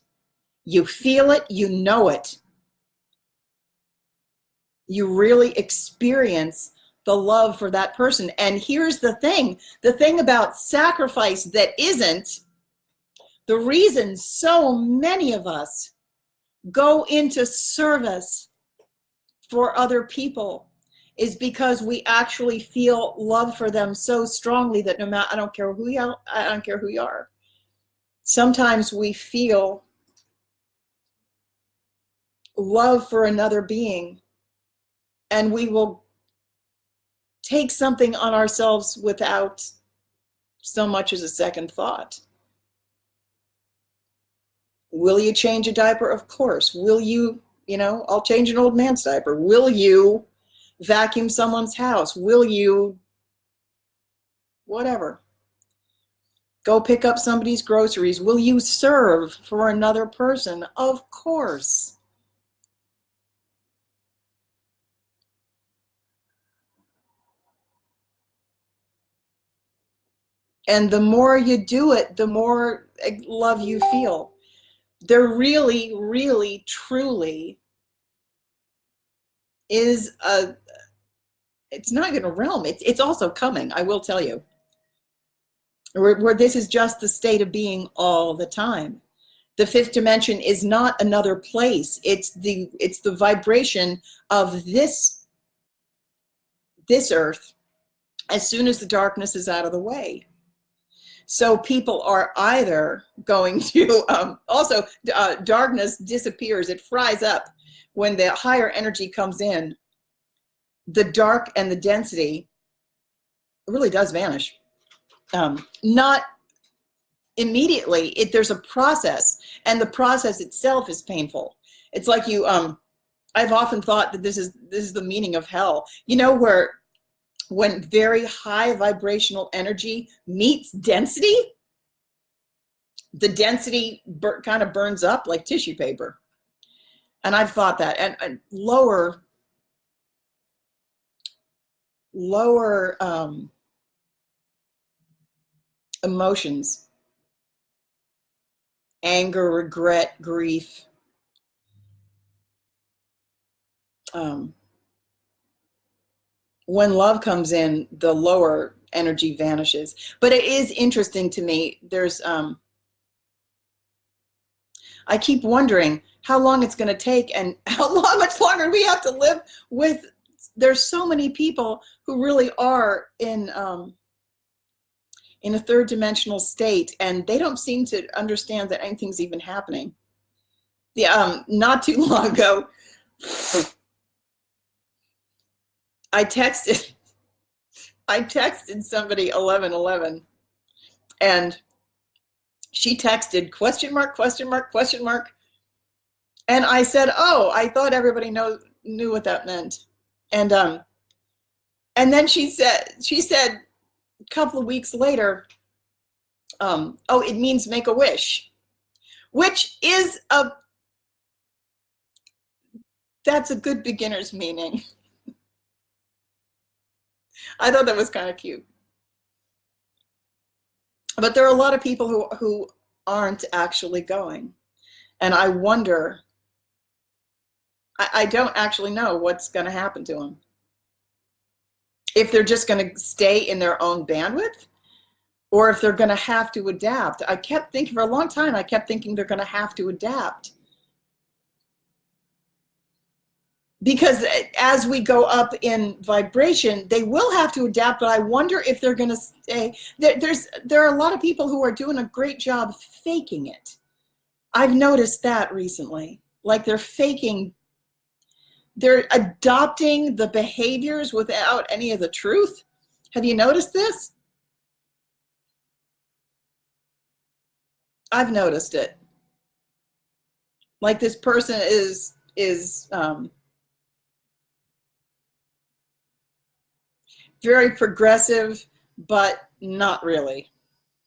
You feel it, you know it. You really experience the love for that person. And here's the thing about sacrifice that isn't, the reason so many of us go into service for other people is because we actually feel love for them so strongly that no matter, I don't care who you are. Sometimes we feel love for another being, and we will take something on ourselves without so much as a second thought. Will you change a diaper? Of course. Will you, I'll change an old man's diaper. Will you vacuum someone's house? Will you, whatever, go pick up somebody's groceries? Will you serve for another person? Of course. And the more you do it, the more love you feel. There really, really, truly is it's not even a realm. It's also coming, I will tell you. Where this is just the state of being all the time. The fifth dimension is not another place. It's the vibration of this earth as soon as the darkness is out of the way. So people are either going to, also darkness disappears, it fries up. When the higher energy comes in, the dark and the density really does vanish. Not immediately, there's a process, and the process itself is painful. It's like you, I've often thought that this is the meaning of hell. You know, where when very high vibrational energy meets density, the density kind of burns up like tissue paper. And I've thought that, and lower emotions, anger, regret, grief, when love comes in, the lower energy vanishes. But it is interesting to me. There's, I keep wondering how long it's going to take, and how much longer we have to live with. There's so many people who really are in a third dimensional state, and they don't seem to understand that anything's even happening. Not too long ago, I texted somebody 1111, and she texted question mark, question mark, question mark. And I said, oh, I thought everybody knew what that meant. And then she said a couple of weeks later, oh, it means make a wish, which is that's a good beginner's meaning. I thought that was kind of cute. But there are a lot of people who aren't actually going. And I wonder, I don't actually know what's going to happen to them. If they're just going to stay in their own bandwidth, or if they're going to have to adapt. I kept thinking for a long time, I kept thinking they're going to have to adapt. Because as we go up in vibration, they will have to adapt, but I wonder if they're going to stay. There are a lot of people who are doing a great job faking it. I've noticed that recently. Like they're adopting the behaviors without any of the truth. Have you noticed this? I've noticed it. Like this person is very progressive, but not really.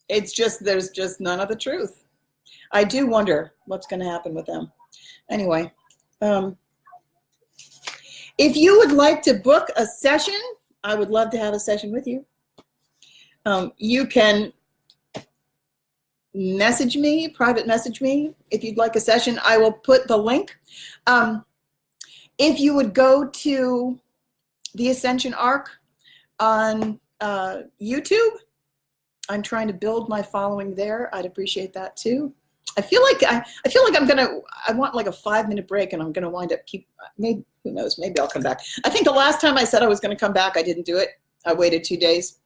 It's just, there's just none of the truth. I do wonder what's going to happen with them. Anyway, if you would like to book a session, I would love to have a session with you. You can message me, private message me, if you'd like a session. I will put the link. If you would go to the Ascension Arc on YouTube, I'm trying to build my following there. I'd appreciate that too. I feel like I want like a 5-minute break, and I'm gonna wind up maybe, who knows, maybe I'll come back. I think the last time I said I was gonna come back, I didn't do it. I waited 2 days.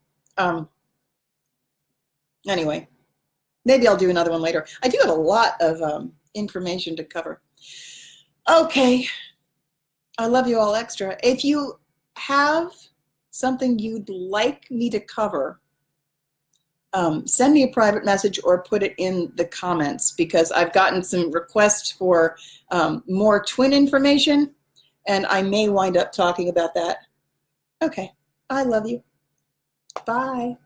Anyway, maybe I'll do another one later. I do have a lot of information to cover. Okay, I love you all extra. If you have something you'd like me to cover, send me a private message or put it in the comments, because I've gotten some requests for more twin information, and I may wind up talking about that. Okay, I love you. Bye.